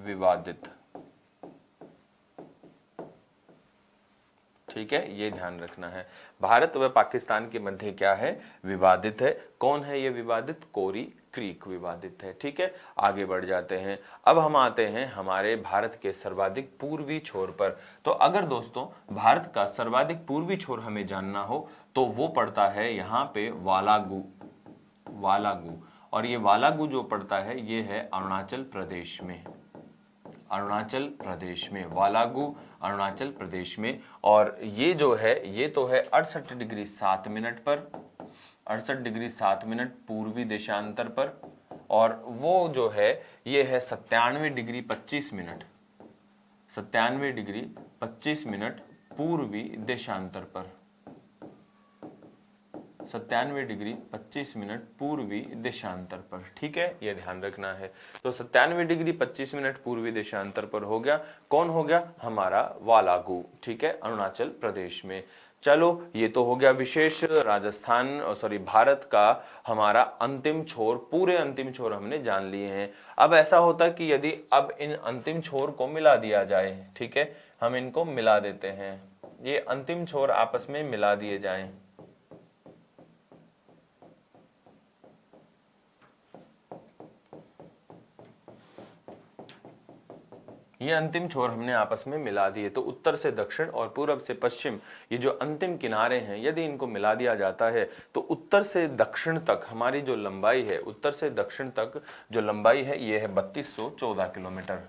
विवादित, ठीक है, ये ध्यान रखना है। भारत व पाकिस्तान के मध्य क्या है? विवादित है। कौन है ये विवादित? कोरी क्रीक विवादित है। ठीक है, आगे बढ़ जाते हैं। अब हम आते हैं हमारे भारत के सर्वाधिक पूर्वी छोर पर। तो अगर दोस्तों भारत का सर्वाधिक पूर्वी छोर हमें जानना हो तो वो पड़ता है यहाँ पे वालागू। वालागू, और ये वालागू जो पड़ता है ये है अरुणाचल प्रदेश में। अरुणाचल प्रदेश में वालागू, अरुणाचल प्रदेश में। और ये जो है ये तो है 68 डिग्री 7 मिनट पर, 68 डिग्री 7 मिनट पूर्वी देशांतर पर। और वो जो है ये है 97 डिग्री 25 मिनट, 97 डिग्री 25 मिनट पूर्वी देशांतर पर, 97 डिग्री 25 मिनट पूर्वी देशांतर पर। ठीक है, यह ध्यान रखना है। तो 97 डिग्री 25 मिनट पूर्वी देशांतर पर हो गया। कौन हो गया? हमारा वालागू। ठीक है, अरुणाचल प्रदेश में। चलो, ये तो हो गया विशेष राजस्थान भारत का हमारा अंतिम छोर। पूरे अंतिम छोर हमने जान लिए हैं। अब ऐसा होता है कि यदि अब इन अंतिम छोर को मिला दिया जाए, ठीक है, हम इनको मिला देते हैं, ये अंतिम छोर आपस में मिला दिए जाएं, ये अंतिम छोर हमने आपस में मिला दिए। तो उत्तर से दक्षिण और पूरब से पश्चिम, ये जो अंतिम किनारे हैं, यदि इनको मिला दिया जाता है तो उत्तर से दक्षिण तक हमारी जो लंबाई है, उत्तर से दक्षिण तक जो लंबाई है ये है 3214 किलोमीटर,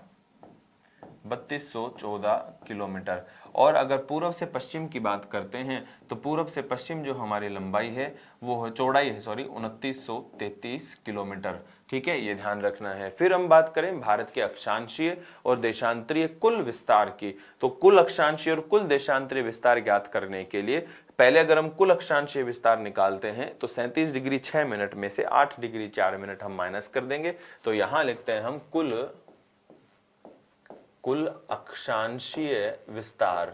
3214 किलोमीटर। और अगर पूर्व से पश्चिम की बात करते हैं तो पूर्व से पश्चिम जो हमारी लंबाई है वो चौड़ाई है 2933 किलोमीटर। ठीक है, ये ध्यान रखना है। फिर हम बात करें भारत के अक्षांशीय और देशांतरीय कुल विस्तार की। तो कुल अक्षांशीय और कुल देशांतरीय विस्तार ज्ञात करने के लिए पहले अगर हम कुल अक्षांशीय विस्तार निकालते हैं तो 37 डिग्री 6 मिनट में से 8 डिग्री 4 मिनट हम माइनस कर देंगे, तो यहां लिखते हैं हम कुल अक्षांशीय विस्तार,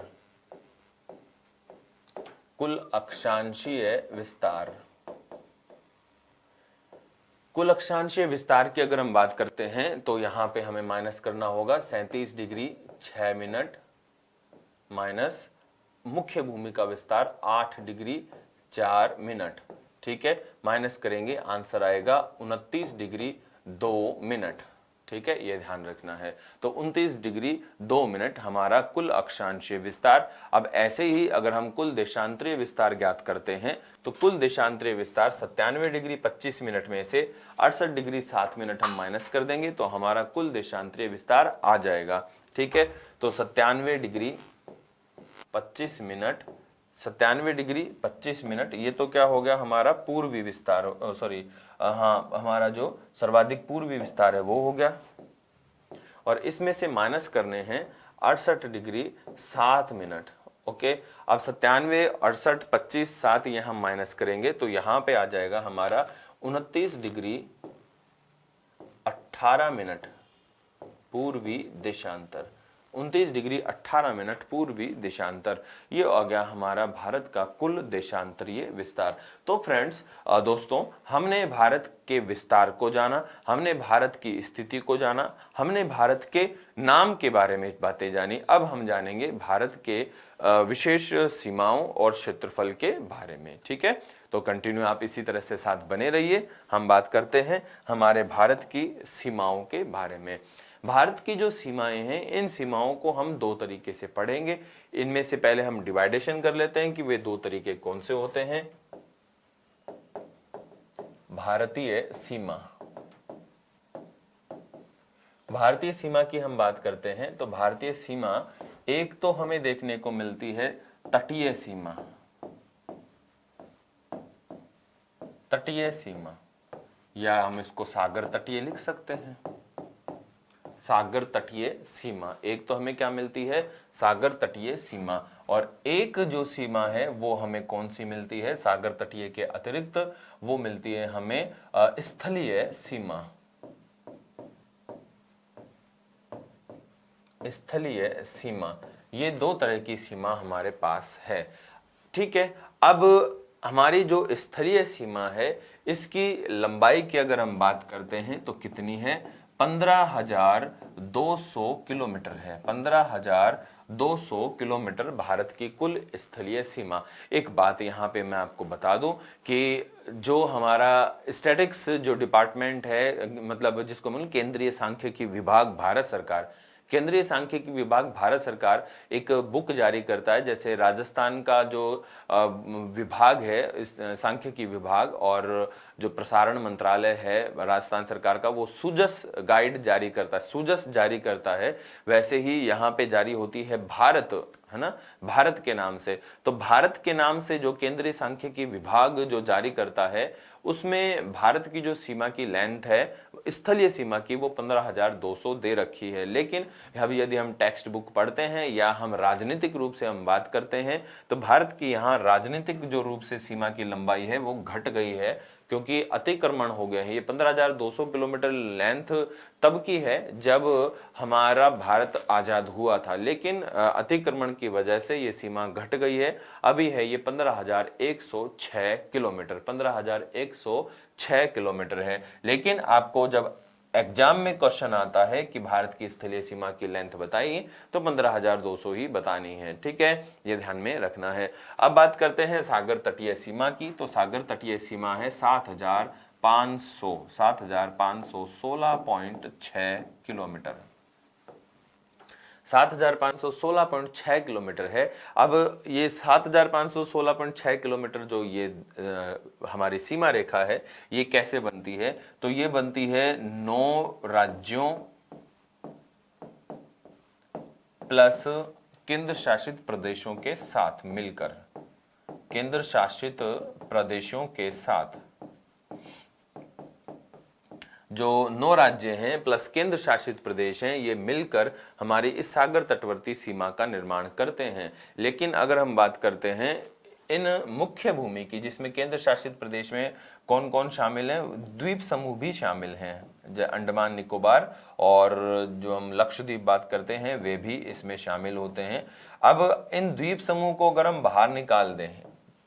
कुल अक्षांशीय विस्तार। कुल अक्षांशीय विस्तार की अगर हम बात करते हैं तो यहां पे हमें माइनस करना होगा 37 डिग्री 6 मिनट माइनस मुख्य भूमि का विस्तार 8 डिग्री 4 मिनट। ठीक है, माइनस करेंगे, आंसर आएगा 29 डिग्री 2 मिनट। ठीक है, ये ध्यान रखना है। तो 29 डिग्री 2 मिनट हमारा कुल अक्षांशीय विस्तार। अब ऐसे ही अगर हम कुल देशांतरीय विस्तार ज्ञात करते हैं तो कुल देशांतरीय विस्तार 97 डिग्री 25 मिनट में से 68 डिग्री 7 मिनट हम माइनस कर देंगे तो हमारा कुल देशांतरीय विस्तार आ जाएगा। ठीक है, तो 97 डिग्री 25 मिनट, 97 डिग्री 25 मिनट, ये तो क्या हो गया हमारा पूर्वी विस्तार, सॉरी हाँ, हमारा जो सर्वाधिक पूर्वी विस्तार है वो हो गया। और इसमें से माइनस करने हैं 68 डिग्री 7 मिनट। ओके, अब 97, 68, 25, 7 ये हम माइनस करेंगे तो यहाँ पे आ जाएगा हमारा 29 डिग्री 18 मिनट पूर्वी देशांतर, 29 डिग्री 18 मिनट पूर्वी देशांतर। ये आ गया हमारा भारत का कुल देशांतरीय विस्तार। तो फ्रेंड्स, दोस्तों, हमने भारत के विस्तार को जाना, हमने भारत की स्थिति को जाना, हमने भारत के नाम के बारे में बातें जानी। अब हम जानेंगे भारत के विशेष सीमाओं और क्षेत्रफल के बारे में। ठीक है, तो कंटिन्यू आप इसी तरह से साथ बने रहिए। हम बात करते हैं हमारे भारत की सीमाओं के बारे में। भारत की जो सीमाएं हैं, इन सीमाओं को हम दो तरीके से पढ़ेंगे। इनमें से पहले हम डिवाइडेशन कर लेते हैं कि वे दो तरीके कौन से होते हैं। भारतीय सीमा, भारतीय सीमा की हम बात करते हैं तो भारतीय सीमा एक तो हमें देखने को मिलती है तटीय सीमा, तटीय सीमा, या हम इसको सागर तटीय लिख सकते हैं। सागर तटीय सीमा, एक तो हमें क्या मिलती है, सागर तटीय सीमा। और एक जो सीमा है वो हमें कौन सी मिलती है, सागर तटीय के अतिरिक्त वो मिलती है हमें स्थलीय सीमा, स्थलीय सीमा। ये दो तरह की सीमा हमारे पास है। ठीक है, अब हमारी जो स्थलीय सीमा है इसकी लंबाई की अगर हम बात करते हैं तो कितनी है, 15,200 किलोमीटर है। 15,200 किलोमीटर भारत की कुल स्थलीय सीमा। एक बात यहाँ पे मैं आपको बता दूं कि जो हमारा स्टैटिक्स जो डिपार्टमेंट है, मतलब जिसको हम केंद्रीय सांख्यिकी विभाग भारत सरकार, केंद्रीय सांख्यिकी विभाग भारत सरकार एक बुक जारी करता है। जैसे राजस्थान का जो विभाग है सांख्यिकी विभाग, और जो प्रसारण मंत्रालय है राजस्थान सरकार का, वो सुजस गाइड जारी करता है, सुजस जारी करता है। वैसे ही यहाँ पे जारी होती है भारत, है ना, भारत के नाम से। तो भारत के नाम से जो केंद्रीय सांख्यिकी विभाग जो जारी करता है उसमें भारत की जो सीमा की लेंथ है स्थलीय सीमा की वो 15,200 दे रखी है। लेकिन अब यदि हम टेक्स्ट बुक पढ़ते हैं या हम राजनीतिक रूप से हम बात करते हैं तो भारत की यहाँ राजनीतिक जो रूप से सीमा की लंबाई है वो घट गई है, क्योंकि अतिक्रमण हो गए हैं। ये 15,200 किलोमीटर लेंथ तब की है जब हमारा भारत आज़ाद हुआ था, लेकिन अतिक्रमण की वजह से ये सीमा घट गई है। अभी है ये 15,106 किलोमीटर, 15,106 किलोमीटर है। लेकिन आपको जब एग्जाम में क्वेश्चन आता है कि भारत की स्थलीय सीमा की लेंथ बताइए तो 15,200 ही बतानी है। ठीक है, ये ध्यान में रखना है। अब बात करते हैं सागर तटीय सीमा की। तो सागर तटीय सीमा है 7,516.6 किलोमीटर, 7,516.6 किलोमीटर है। अब ये 7,516.6 किलोमीटर जो ये हमारी सीमा रेखा है ये कैसे बनती है, तो ये बनती है 9 राज्यों प्लस केंद्र शासित प्रदेशों के साथ मिलकर, केंद्र शासित प्रदेशों के साथ जो 9 राज्य हैं प्लस केंद्र शासित प्रदेश हैं, ये मिलकर हमारी इस सागर तटवर्ती सीमा का निर्माण करते हैं। लेकिन अगर हम बात करते हैं इन मुख्य भूमि की, जिसमें केंद्र शासित प्रदेश में कौन कौन शामिल हैं, द्वीप समूह भी शामिल हैं, अंडमान निकोबार और जो हम लक्षद्वीप बात करते हैं वे भी इसमें शामिल होते हैं। अब इन द्वीप समूह को अगर हम बाहर निकाल दें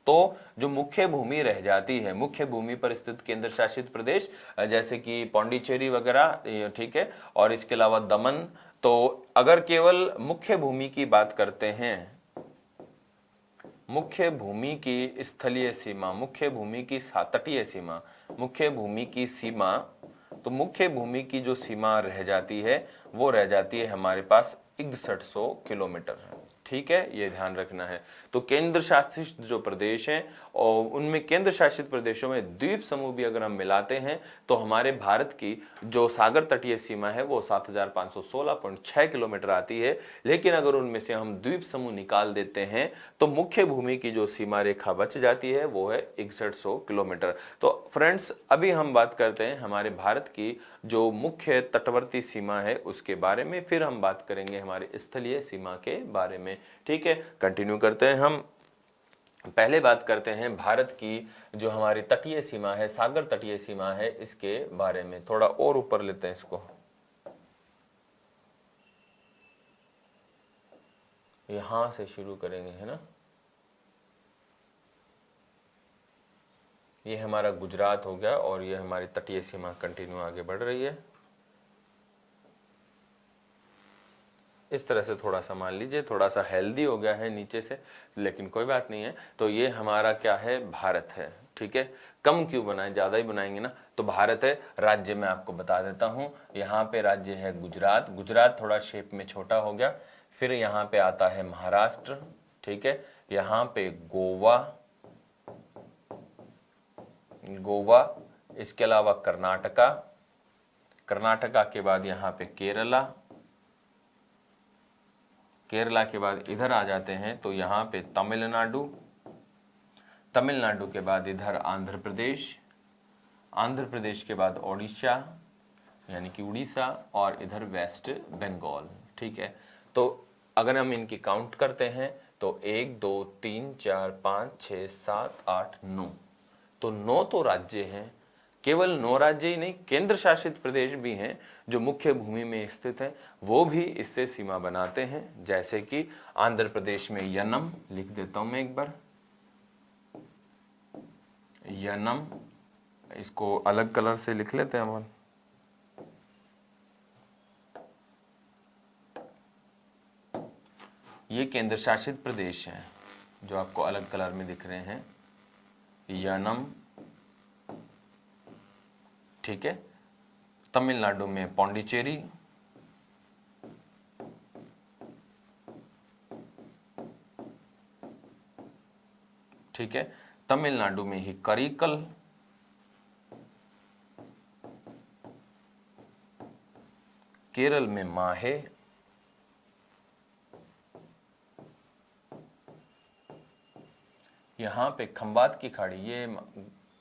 तो जो मुख्य भूमि रह जाती है, मुख्य भूमि पर स्थित केंद्र शासित प्रदेश जैसे कि पौंडीचेरी वगैरह, ठीक है, और इसके अलावा दमन। तो अगर केवल मुख्य भूमि की बात करते हैं, मुख्य भूमि की स्थलीय सीमा, मुख्य भूमि की तटीय सीमा, मुख्य भूमि की सीमा, तो मुख्य भूमि की जो सीमा रह जाती है वो रह जाती है हमारे पास 6100 किलोमीटर। ठीक है, ये ध्यान रखना है। तो केंद्र शासित जो प्रदेश हैं और उनमें केंद्र शासित प्रदेशों में द्वीप समूह भी अगर हम मिलाते हैं तो हमारे भारत की जो सागर तटीय सीमा है वो 7516.6 किलोमीटर आती है। लेकिन अगर उनमें से हम द्वीप समूह निकाल देते हैं तो मुख्य भूमि की जो सीमा रेखा बच जाती है वो है 6100 किलोमीटर। तो फ्रेंड्स, अभी हम बात करते हैं हमारे भारत की जो मुख्य तटवर्ती सीमा है उसके बारे में, फिर हम बात करेंगे हमारे स्थलीय सीमा के बारे में। ठीक है, कंटिन्यू करते हैं। हम पहले बात करते हैं भारत की जो हमारी तटीय सीमा है, सागर तटीय सीमा है, इसके बारे में। थोड़ा और ऊपर लेते हैं इसको, यहां से शुरू करेंगे, है ना। ये हमारा गुजरात हो गया और ये हमारी तटीय सीमा कंटिन्यू आगे बढ़ रही है। इस तरह से थोड़ा सा मान लीजिए, थोड़ा सा हेल्दी हो गया है नीचे से, लेकिन कोई बात नहीं है। तो ये हमारा क्या है, भारत है। ठीक है, कम क्यों बनाए, ज़्यादा ही बनाएंगे ना। तो भारत है। राज्य मैं आपको बता देता हूँ, यहाँ पे राज्य है गुजरात। गुजरात थोड़ा शेप में छोटा हो गया। फिर यहाँ पे आता है महाराष्ट्र, ठीक है, यहाँ पे गोवा, गोवा, इसके अलावा कर्नाटका, कर्नाटका के बाद यहाँ पे केरला, केरला के बाद इधर आ जाते हैं तो यहाँ पे तमिलनाडु, तमिलनाडु के बाद इधर आंध्र प्रदेश, आंध्र प्रदेश के बाद ओडिशा यानी कि उड़ीसा, और इधर वेस्ट बंगाल। ठीक है, तो अगर हम इनकी काउंट करते हैं तो 1 2 3 4 5 6 7 8 9, तो 9 तो राज्य हैं। केवल 9 राज्य ही नहीं, केंद्र शासित प्रदेश भी हैं जो मुख्य भूमि में स्थित हैं, वो भी इससे सीमा बनाते हैं। जैसे कि आंध्र प्रदेश में यनम, लिख देता हूं मैं एक बार, यनम, इसको अलग कलर से लिख लेते हैं हम। ये केंद्र शासित प्रदेश हैं जो आपको अलग कलर में दिख रहे हैं, यनम। ठीक है, तमिलनाडु में पौंडीचेरी, ठीक है, तमिलनाडु में ही करिकल, केरल में माहे, यहाँ पे खंबात की खाड़ी, ये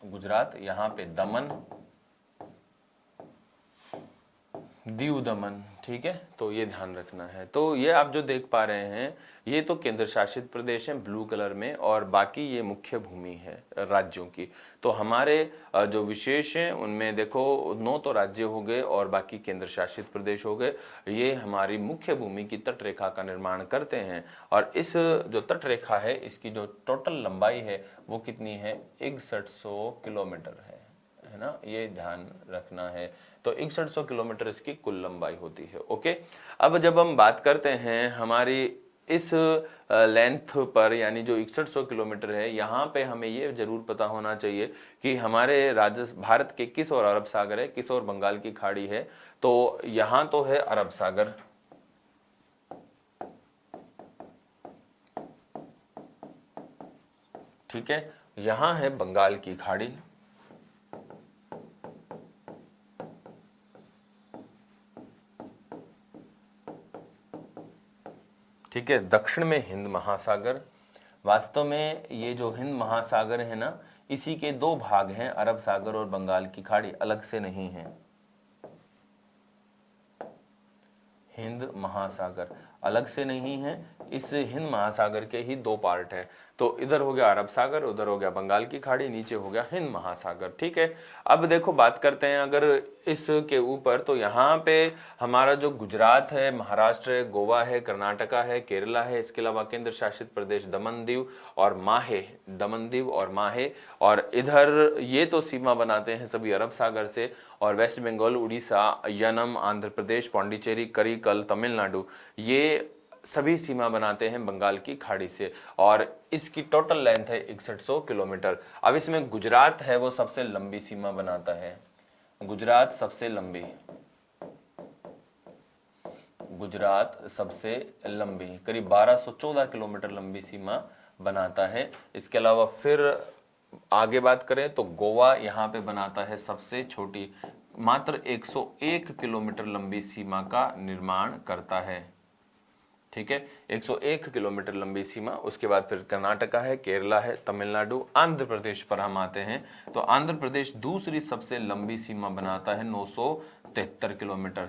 गुजरात, यहाँ पे दमन, दीव दमन। ठीक है, तो ये ध्यान रखना है। तो ये आप जो देख पा रहे हैं ये तो केंद्र शासित प्रदेश हैं ब्लू कलर में, और बाकी ये मुख्य भूमि है राज्यों की। तो हमारे जो विशेष हैं उनमें देखो 9 तो राज्य हो गए और बाकी केंद्र शासित प्रदेश हो गए। ये हमारी मुख्य भूमि की तट रेखा का निर्माण करते हैं, और इस जो तट रेखा है इसकी जो टोटल लंबाई है वो कितनी है, 6100 किलोमीटर है ना, ये ध्यान रखना है। तो 6100 किलोमीटर इसकी कुल लंबाई होती है। ओके, अब जब हम बात करते हैं हमारी इस लेंथ पर, यानी जो 6100 किलोमीटर है, यहाँ पे हमें ये जरूर पता होना चाहिए कि हमारे भारत के किस ओर अरब सागर है, किस ओर बंगाल की खाड़ी है। तो यहाँ तो है अरब सागर, ठीक है, यहाँ है बंगाल की खाड़ी, ठीक है, दक्षिण में हिंद महासागर। वास्तव में ये जो हिंद महासागर है ना, इसी के 2 भाग हैं, अरब सागर और बंगाल की खाड़ी, अलग से नहीं है। हिंद महासागर अलग से नहीं है, इस हिंद महासागर के ही 2 पार्ट हैं। तो इधर हो गया अरब सागर, उधर हो गया बंगाल की खाड़ी, नीचे हो गया हिंद महासागर। ठीक है, अब देखो बात करते हैं अगर इसके ऊपर, तो यहाँ पे हमारा जो गुजरात है, महाराष्ट्र है, गोवा है, कर्नाटका है, केरला है, इसके अलावा केंद्र शासित प्रदेश दमन दीव और माहे, दमन दीव और माहे, और इधर ये तो सीमा बनाते हैं सभी अरब सागर से, और वेस्ट बंगाल, उड़ीसा, यनम, आंध्र प्रदेश, पौंडीचेरी, करिकल, तमिलनाडु, ये सभी सीमा बनाते हैं बंगाल की खाड़ी से, और इसकी टोटल लेंथ है 6100 किलोमीटर। अब इसमें गुजरात है वो सबसे लंबी सीमा बनाता है, गुजरात सबसे लंबी, गुजरात सबसे लंबी करीब 1214 किलोमीटर लंबी सीमा बनाता है। इसके अलावा फिर आगे बात करें तो गोवा यहाँ पे बनाता है सबसे छोटी, मात्र 101 किलोमीटर लंबी सीमा का निर्माण करता है। ठीक है, 101 किलोमीटर लंबी सीमा। उसके बाद फिर कर्नाटका है, केरला है, तमिलनाडु, आंध्र प्रदेश पर हम आते हैं, तो आंध्र प्रदेश दूसरी सबसे लंबी सीमा बनाता है 973 किलोमीटर।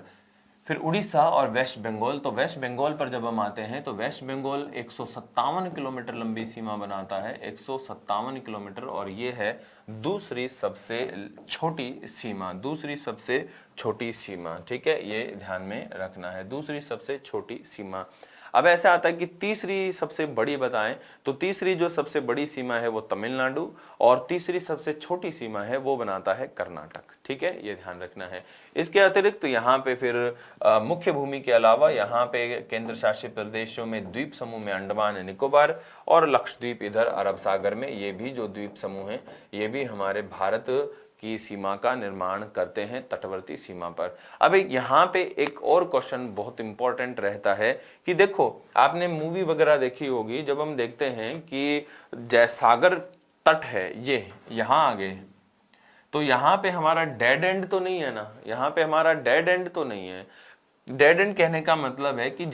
फिर उड़ीसा और वेस्ट बंगाल, तो वेस्ट बंगाल पर जब हम आते हैं तो वेस्ट बंगाल 157 किलोमीटर लंबी सीमा बनाता है, 157 किलोमीटर, और ये है दूसरी सबसे छोटी सीमा, दूसरी सबसे छोटी सीमा। ठीक है, ये ध्यान में रखना है, दूसरी सबसे छोटी सीमा। अब ऐसा आता है कि तीसरी सबसे बड़ी बताएं, तो तीसरी जो सबसे बड़ी सीमा है वो तमिलनाडु, और तीसरी सबसे छोटी सीमा है वो बनाता है कर्नाटक। ठीक है, ये ध्यान रखना है। इसके अतिरिक्त यहाँ पे फिर मुख्य भूमि के अलावा यहाँ पे केंद्र शासित प्रदेशों में द्वीप समूह में अंडमान निकोबार और लक्षद्वीप इधर अरब सागर में, ये भी जो द्वीप समूह हैं ये भी हमारे भारत की सीमा का निर्माण करते हैं तटवर्ती सीमा पर। अब यहाँ पे एक और क्वेश्चन बहुत इंपॉर्टेंट रहता है कि देखो आपने मूवी वगैरह देखी होगी, जब हम देखते हैं कि सागर तट है ये यहाँ आगे, तो यहाँ पे हमारा डेड एंड तो नहीं है ना, यहाँ पे हमारा डेड एंड तो नहीं है। डेड एंड कहने का मतलब है कि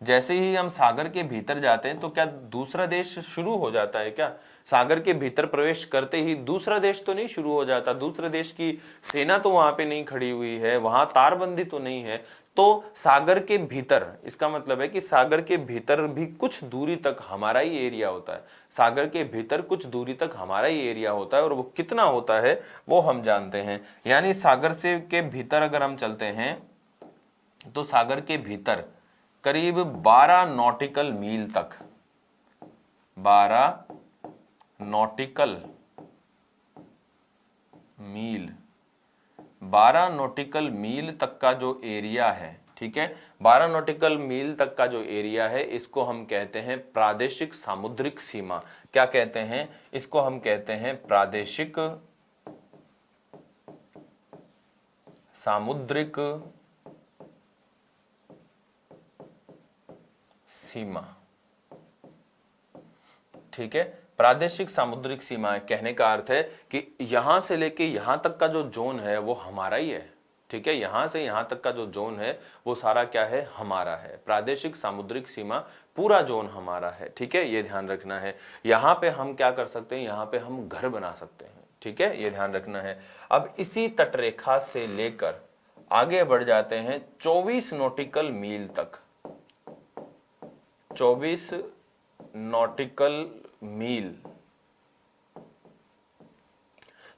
जैसे ही हम सागर के भीतर जाते हैं तो क्या दूसरा देश शुरू हो जाता है क्या? सागर के भीतर प्रवेश करते ही दूसरा देश तो नहीं शुरू हो जाता, दूसरे देश की सेना तो वहां पे नहीं खड़ी हुई है, वहां तारबंदी तो नहीं है। तो सागर के भीतर, इसका मतलब है कि सागर के भीतर भी कुछ दूरी तक हमारा ही एरिया होता है, सागर के भीतर कुछ दूरी तक हमारा ही एरिया होता है, और वो कितना होता है वो हम जानते हैं। यानी सागर से के भीतर अगर हम चलते हैं तो सागर के भीतर करीब 12 नॉटिकल मील तक, 12 नॉटिकल मील, 12 नॉटिकल मील तक का जो एरिया है, ठीक है, 12 नॉटिकल मील तक का जो एरिया है इसको हम कहते हैं प्रादेशिक सामुद्रिक सीमा। क्या कहते हैं इसको? हम कहते हैं प्रादेशिक सामुद्रिक सीमा। ठीक है, प्रादेशिक सामुद्रिक सीमा कहने का अर्थ है कि यहां से लेके यहां तक का जो जोन है वो हमारा ही है। ठीक है, यहां से यहां तक का जो जोन है वो सारा क्या है? हमारा है। प्रादेशिक सामुद्रिक सीमा पूरा जोन हमारा है। ठीक है, ये ध्यान रखना है। यहां पे हम क्या कर सकते हैं? यहां पे हम घर बना सकते हैं। ठीक है, ये ध्यान रखना है। अब इसी तटरेखा से लेकर आगे बढ़ जाते हैं 24 नॉटिकल मील तक, 24 नॉटिकल मील,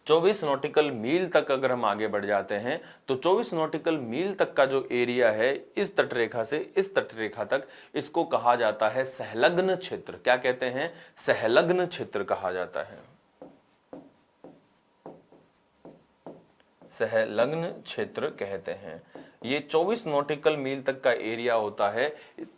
24 नॉटिकल मील तक अगर हम आगे बढ़ जाते हैं तो 24 नॉटिकल मील तक का जो एरिया है इस तटरेखा से इस तटरेखा तक, इसको कहा जाता है सहलग्न क्षेत्र। क्या कहते हैं? सहलग्न क्षेत्र कहा जाता है, सहलग्न क्षेत्र कहते हैं। ये 24 नॉटिकल मील तक का एरिया होता है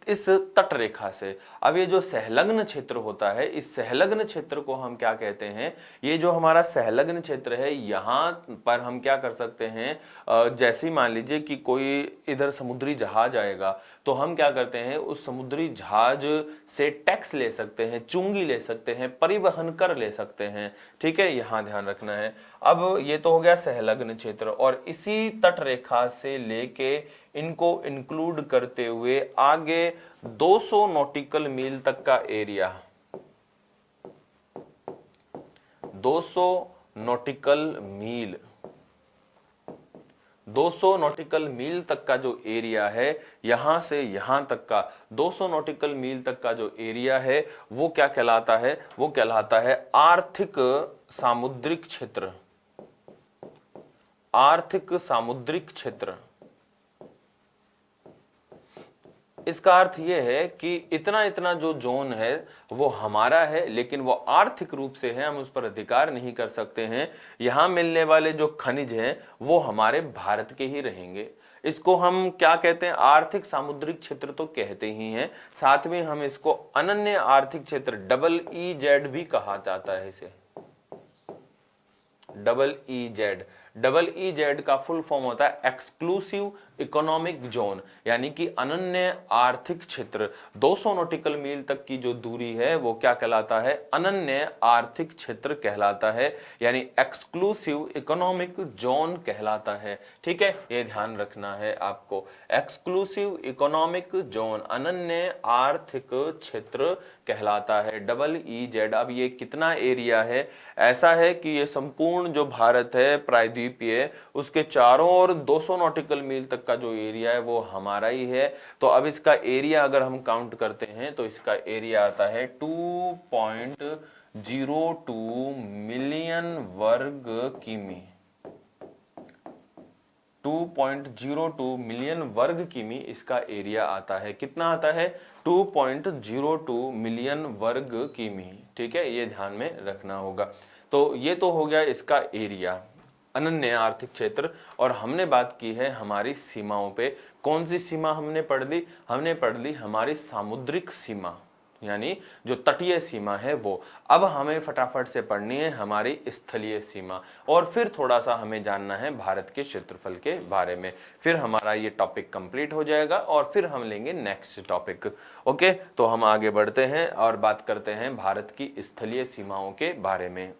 इस तट रेखा से। अब ये जो सहलग्न क्षेत्र होता है, इस सहलग्न क्षेत्र को हम क्या कहते हैं? ये जो हमारा सहलग्न क्षेत्र है, यहाँ पर हम क्या कर सकते हैं? जैसे ही मान लीजिए कि कोई इधर समुद्री जहाज आएगा तो हम क्या करते हैं? उस समुद्री जहाज से टैक्स ले सकते हैं, चुंगी ले सकते हैं, परिवहन कर ले सकते हैं। ठीक है, यहाँ ध्यान रखना है। अब ये तो हो गया सहलग्न क्षेत्र, और इसी तट रेखा से लेके इनको इंक्लूड करते हुए आगे 200 नॉटिकल मील तक का एरिया, 200 नॉटिकल मील, 200 नॉटिकल मील तक का जो एरिया है, यहां से यहां तक का 200 नॉटिकल मील तक का जो एरिया है वो क्या कहलाता है? वो कहलाता है आर्थिक सामुद्रिक क्षेत्र। आर्थिक सामुद्रिक क्षेत्र। इसका अर्थ यह है कि इतना इतना जो जोन है वो हमारा है, लेकिन वो आर्थिक रूप से है, हम उस पर अधिकार नहीं कर सकते हैं। यहां मिलने वाले जो खनिज हैं वो हमारे भारत के ही रहेंगे। इसको हम क्या कहते हैं? आर्थिक सामुद्रिक क्षेत्र तो कहते ही हैं, साथ में हम इसको अनन्य आर्थिक क्षेत्र EEZ भी कहा जाता है। इसे EEZ, EEZ का फुल फॉर्म होता है एक्सक्लूसिव इकोनॉमिक जोन, यानी कि अनन्य आर्थिक क्षेत्र। 200 नॉटिकल मील तक की जो दूरी है वो क्या कहलाता है? अनन्य आर्थिक क्षेत्र कहलाता है, यानी एक्सक्लूसिव इकोनॉमिक जोन कहलाता है। ठीक है, ये ध्यान रखना है आपको। एक्सक्लूसिव इकोनॉमिक जोन, अनन्य आर्थिक क्षेत्र कहलाता है EEZ। अब ये कितना एरिया है? ऐसा है कि ये संपूर्ण जो भारत है प्रायद्वीपीय, उसके चारों ओर 200 नॉटिकल मील तक का जो एरिया है वो हमारा ही है। तो अब इसका एरिया अगर हम काउंट करते हैं तो इसका एरिया आता है 2.02 मिलियन वर्ग किमी। 2.02 मिलियन वर्ग किमी इसका एरिया आता है। कितना आता है? 2.02 मिलियन वर्ग किमी। ठीक है, ये ध्यान में रखना होगा। तो ये तो हो गया इसका एरिया, अनन्य आर्थिक क्षेत्र। और हमने बात की है हमारी सीमाओं पे। कौन सी सीमा हमने पढ़ ली? हमने पढ़ ली हमारी सामुद्रिक सीमा, यानी जो तटीय सीमा है वो। अब हमें फटाफट से पढ़नी है हमारी स्थलीय सीमा, और फिर थोड़ा सा हमें जानना है भारत के क्षेत्रफल के बारे में। फिर हमारा ये टॉपिक कंप्लीट हो जाएगा और फिर हम लेंगे नेक्स्ट टॉपिक। ओके, तो हम आगे बढ़ते हैं और बात करते हैं भारत की स्थलीय सीमाओं के बारे में।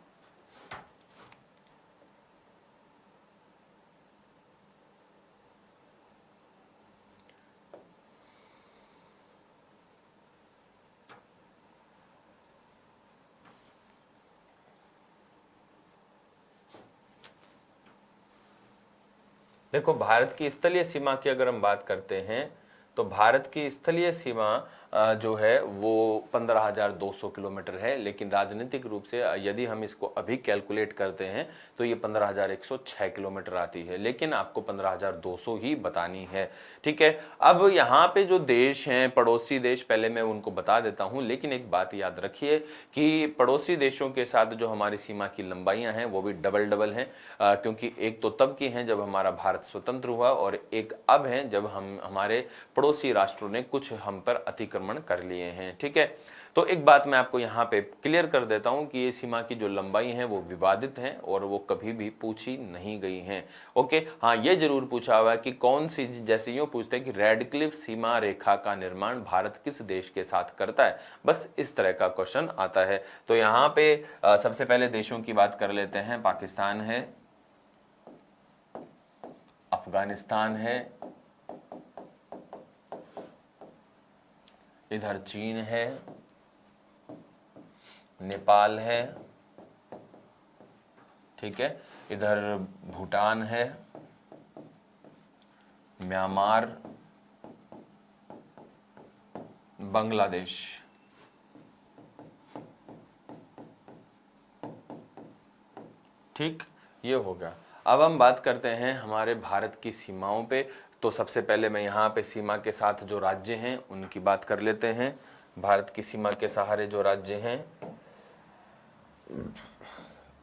देखो, भारत की स्थलीय सीमा की अगर हम बात करते हैं तो भारत की स्थलीय सीमा जो है वो 15,200 किलोमीटर है, लेकिन राजनीतिक रूप से यदि हम इसको अभी कैलकुलेट करते हैं तो ये 15,106 किलोमीटर आती है, लेकिन आपको 15,200 ही बतानी है। ठीक है, अब यहाँ पे जो देश हैं, पड़ोसी देश, पहले मैं उनको बता देता हूँ, लेकिन एक बात याद रखिए कि पड़ोसी देशों के साथ जो हमारी सीमा की लंबाइयाँ हैं वो भी डबल डबल हैं, क्योंकि एक तो तब की हैं जब हमारा भारत स्वतंत्र हुआ, और एक अब हैं जब हमारे पड़ोसी राष्ट्रों ने कुछ हम पर अतिक्रमण कर लिए हैं। ठीक है, तो एक बात मैं आपको यहाँ पे क्लियर कर देता हूँ कि ये सीमा की जो लंबाई है वो विवादित हैं और वो कभी भी पूछी नहीं गई हैं। ओके, हाँ, ये जरूर पूछा हुआ है कि कौन सी, जैसे यूँ पूछते हैं कि रेडक्लिफ सीमा रेखा का निर्माण भारत किस देश के साथ करता है, बस इस तरह का क्वेश्चन आता है। तो यहाँ पे सबसे पहले देशों की बात कर लेते हैं। पाकिस्तान है, अफगानिस्तान है, इधर चीन है, नेपाल है, ठीक है, इधर भूटान है, म्यांमार, बांग्लादेश। ठीक, ये हो गया। अब हम बात करते हैं हमारे भारत की सीमाओं पे। तो सबसे पहले मैं यहाँ पे सीमा के साथ जो राज्य हैं उनकी बात कर लेते हैं। भारत की सीमा के सहारे जो राज्य हैं,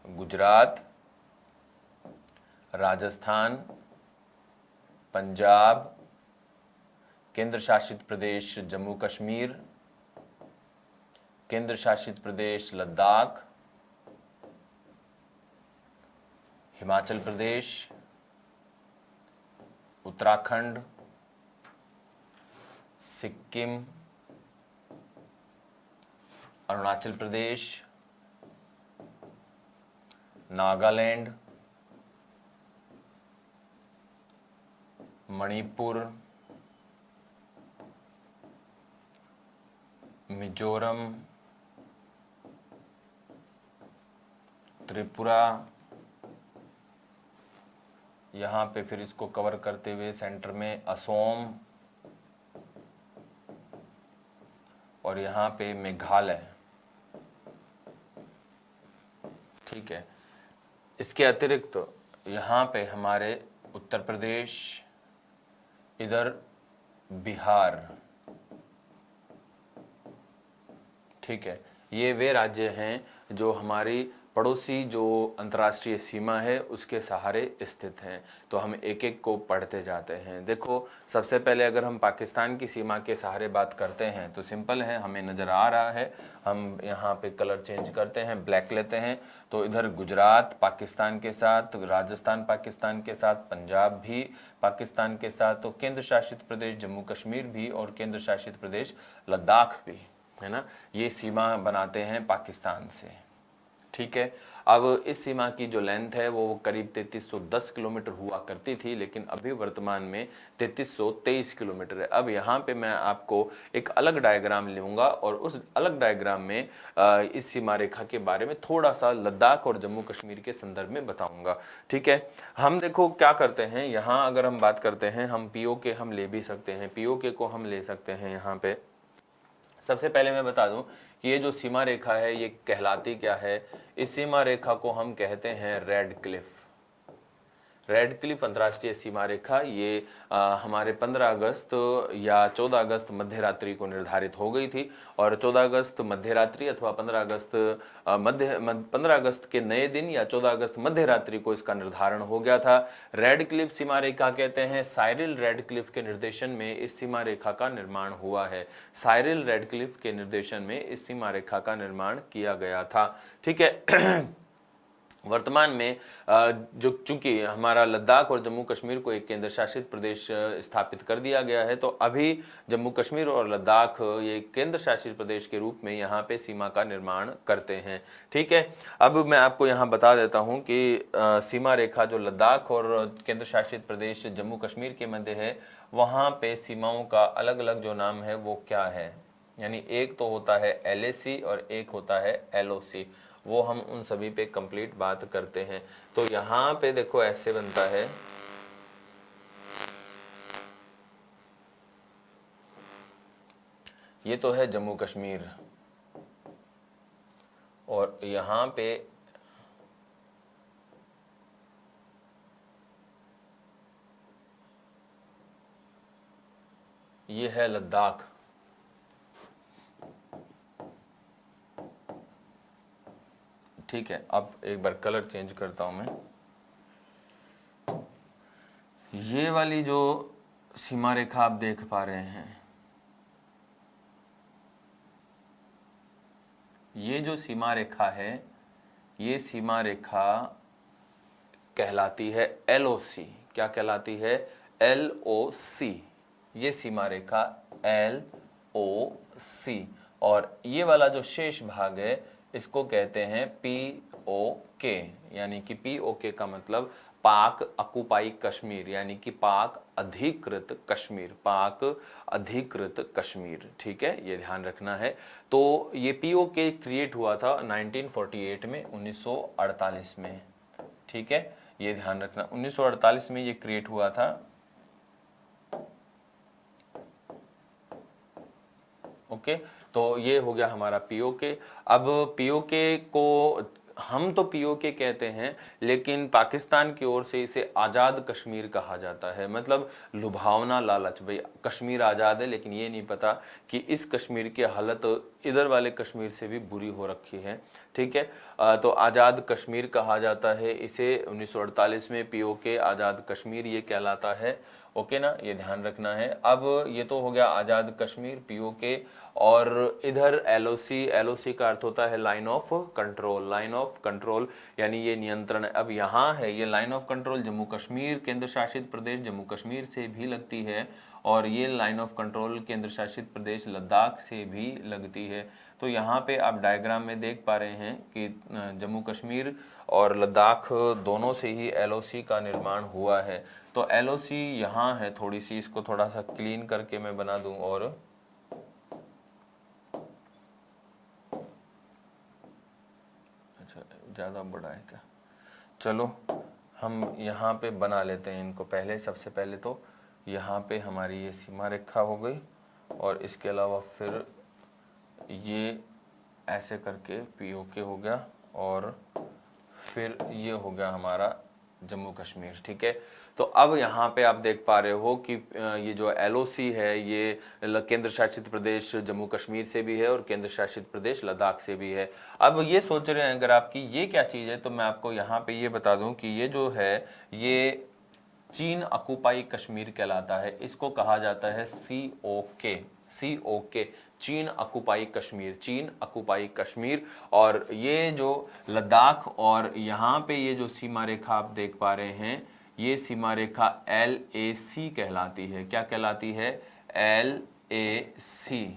गुजरात, राजस्थान, पंजाब, केंद्र शासित प्रदेश जम्मू कश्मीर, केंद्र शासित प्रदेश लद्दाख, हिमाचल प्रदेश, उत्तराखंड, सिक्किम, अरुणाचल प्रदेश, नागालैंड, मणिपुर, मिजोरम, त्रिपुरा, यहाँ पे फिर इसको कवर करते हुए सेंटर में असोम, और यहाँ पे मेघालय। ठीक है, इसके अतिरिक्त यहाँ पे हमारे उत्तर प्रदेश, इधर बिहार। ठीक है, ये वे राज्य हैं जो हमारी पड़ोसी जो अंतर्राष्ट्रीय सीमा है उसके सहारे स्थित हैं। तो हम एक एक को पढ़ते जाते हैं। देखो, सबसे पहले अगर हम पाकिस्तान की सीमा के सहारे बात करते हैं तो सिंपल है, हमें नज़र आ रहा है। हम यहाँ पे कलर चेंज करते हैं, ब्लैक लेते हैं, तो इधर गुजरात पाकिस्तान के साथ, राजस्थान पाकिस्तान के साथ, पंजाब भी पाकिस्तान के साथ, तो केंद्र शासित प्रदेश जम्मू कश्मीर भी और केंद्र शासित प्रदेश लद्दाख भी, है ना, ये सीमा बनाते हैं पाकिस्तान से। ठीक है, अब इस सीमा की जो लेंथ है वो करीब 3310 किलोमीटर हुआ करती थी, लेकिन अभी वर्तमान में 3323 किलोमीटर है। अब यहाँ पे मैं आपको एक अलग डायग्राम लूँगा और उस अलग डायग्राम में इस सीमा रेखा के बारे में थोड़ा सा लद्दाख और जम्मू कश्मीर के संदर्भ में बताऊँगा। ठीक है, हम देखो क्या करते हैं, यहाँ अगर हम बात करते हैं, हम POK हम ले भी सकते हैं, POK को हम ले सकते हैं। यहाँ पे सबसे पहले मैं बता दूं कि ये जो सीमा रेखा है ये कहलाती क्या है। इस सीमा रेखा को हम कहते हैं रेड क्लिफ। रेड क्लिफ अंतर्राष्ट्रीय सीमा रेखा, ये हमारे 15 अगस्त या 14 अगस्त मध्य रात्रि को निर्धारित हो गई थी, और 14 अगस्त मध्य रात्रि अथवा 15 अगस्त 15 अगस्त के नए दिन या 14 अगस्त मध्य रात्रि को इसका निर्धारण हो गया था। रेड क्लिफ सीमा रेखा कहते हैं, साइरिल रेड क्लिफ के निर्देशन में इस सीमा रेखा का निर्माण हुआ है। साइरिल रेड क्लिफ के निर्देशन में इस सीमा रेखा का निर्माण किया गया था। ठीक है, वर्तमान में जो चूंकि हमारा लद्दाख और जम्मू कश्मीर को एक केंद्र शासित प्रदेश स्थापित कर दिया गया है, तो अभी जम्मू कश्मीर और लद्दाख ये केंद्र शासित प्रदेश के रूप में यहाँ पे सीमा का निर्माण करते हैं। ठीक है, अब मैं आपको यहाँ बता देता हूँ कि सीमा रेखा जो लद्दाख और केंद्र शासित प्रदेश जम्मू कश्मीर के मध्य है, वहाँ पे सीमाओं का अलग अलग जो नाम है वो क्या है, यानी एक तो होता है LAC और एक होता है LOC। वो हम उन सभी पे कंप्लीट बात करते हैं। तो यहाँ पे देखो ऐसे बनता है, ये तो है जम्मू कश्मीर, और यहाँ पे ये है लद्दाख। ठीक है, अब एक बार कलर चेंज करता हूं मैं। ये वाली जो सीमा रेखा आप देख पा रहे हैं, ये जो सीमा रेखा है, ये सीमा रेखा कहलाती है LOC। क्या कहलाती है? LOC। ये सीमा रेखा LOC, और ये वाला जो शेष भाग है इसको कहते हैं POK। यानी कि POK का मतलब पाक ऑक्युपाई कश्मीर, यानी कि पाक अधिकृत कश्मीर, पाक अधिकृत कश्मीर। ठीक है, ये ध्यान रखना है। तो ये POK क्रिएट हुआ था 1948 में, 1948 में। ठीक है, ये ध्यान रखना, 1948 में ये क्रिएट हुआ था। ओके, तो ये हो गया हमारा POK। अब POK को हम तो POK कहते हैं, लेकिन पाकिस्तान की ओर से इसे आज़ाद कश्मीर कहा जाता है। मतलब लुभावना लालच, भाई कश्मीर आज़ाद है, लेकिन ये नहीं पता कि इस कश्मीर की हालत इधर वाले कश्मीर से भी बुरी हो रखी है। ठीक है, तो आज़ाद कश्मीर कहा जाता है इसे। 1948 में POK आज़ाद कश्मीर ये कहलाता है। ओके ना, ये ध्यान रखना है। अब ये तो हो गया आज़ाद कश्मीर, POK, और इधर LOC का अर्थ होता है line of control. Line of control यानी ये नियंत्रण। अब यहाँ है ये line of control, Jammu Kashmir केंद्र शासित प्रदेश जम्मू कश्मीर से भी लगती है, और ये लाइन ऑफ कंट्रोल केंद्र शासित प्रदेश लद्दाख से भी लगती है। तो यहाँ पे आप डायग्राम में देख पा रहे हैं कि जम्मू कश्मीर और लद्दाख दोनों से ही LOC का निर्माण हुआ है। तो LOC यहाँ है, थोड़ी सी इसको थोड़ा सा क्लीन करके मैं बना दूं, और अच्छा ज़्यादा बड़ा है क्या, चलो हम यहाँ पे बना लेते हैं इनको पहले। सबसे पहले तो यहाँ पे हमारी ये सीमा रेखा हो गई और इसके अलावा फिर ये ऐसे करके POK हो गया और फिर ये हो गया हमारा जम्मू कश्मीर। ठीक है, तो अब यहाँ पे आप देख पा रहे हो कि ये जो LOC है ये केंद्र शासित प्रदेश जम्मू कश्मीर से भी है और केंद्र शासित प्रदेश लद्दाख से भी है। अब ये सोच रहे हैं अगर आपकी ये क्या चीज़ है, तो मैं आपको यहाँ पे ये बता दूं कि ये जो है ये चीन ऑक्युपाई कश्मीर कहलाता है। इसको कहा जाता है COK, चीन ऑक्युपाई कश्मीर, चीन ऑक्युपाई कश्मीर। और ये जो लद्दाख और यहाँ पे ये जो सीमा रेखा आप देख पा रहे हैं, ये सीमा रेखा LAC कहलाती है। क्या कहलाती है? LAC।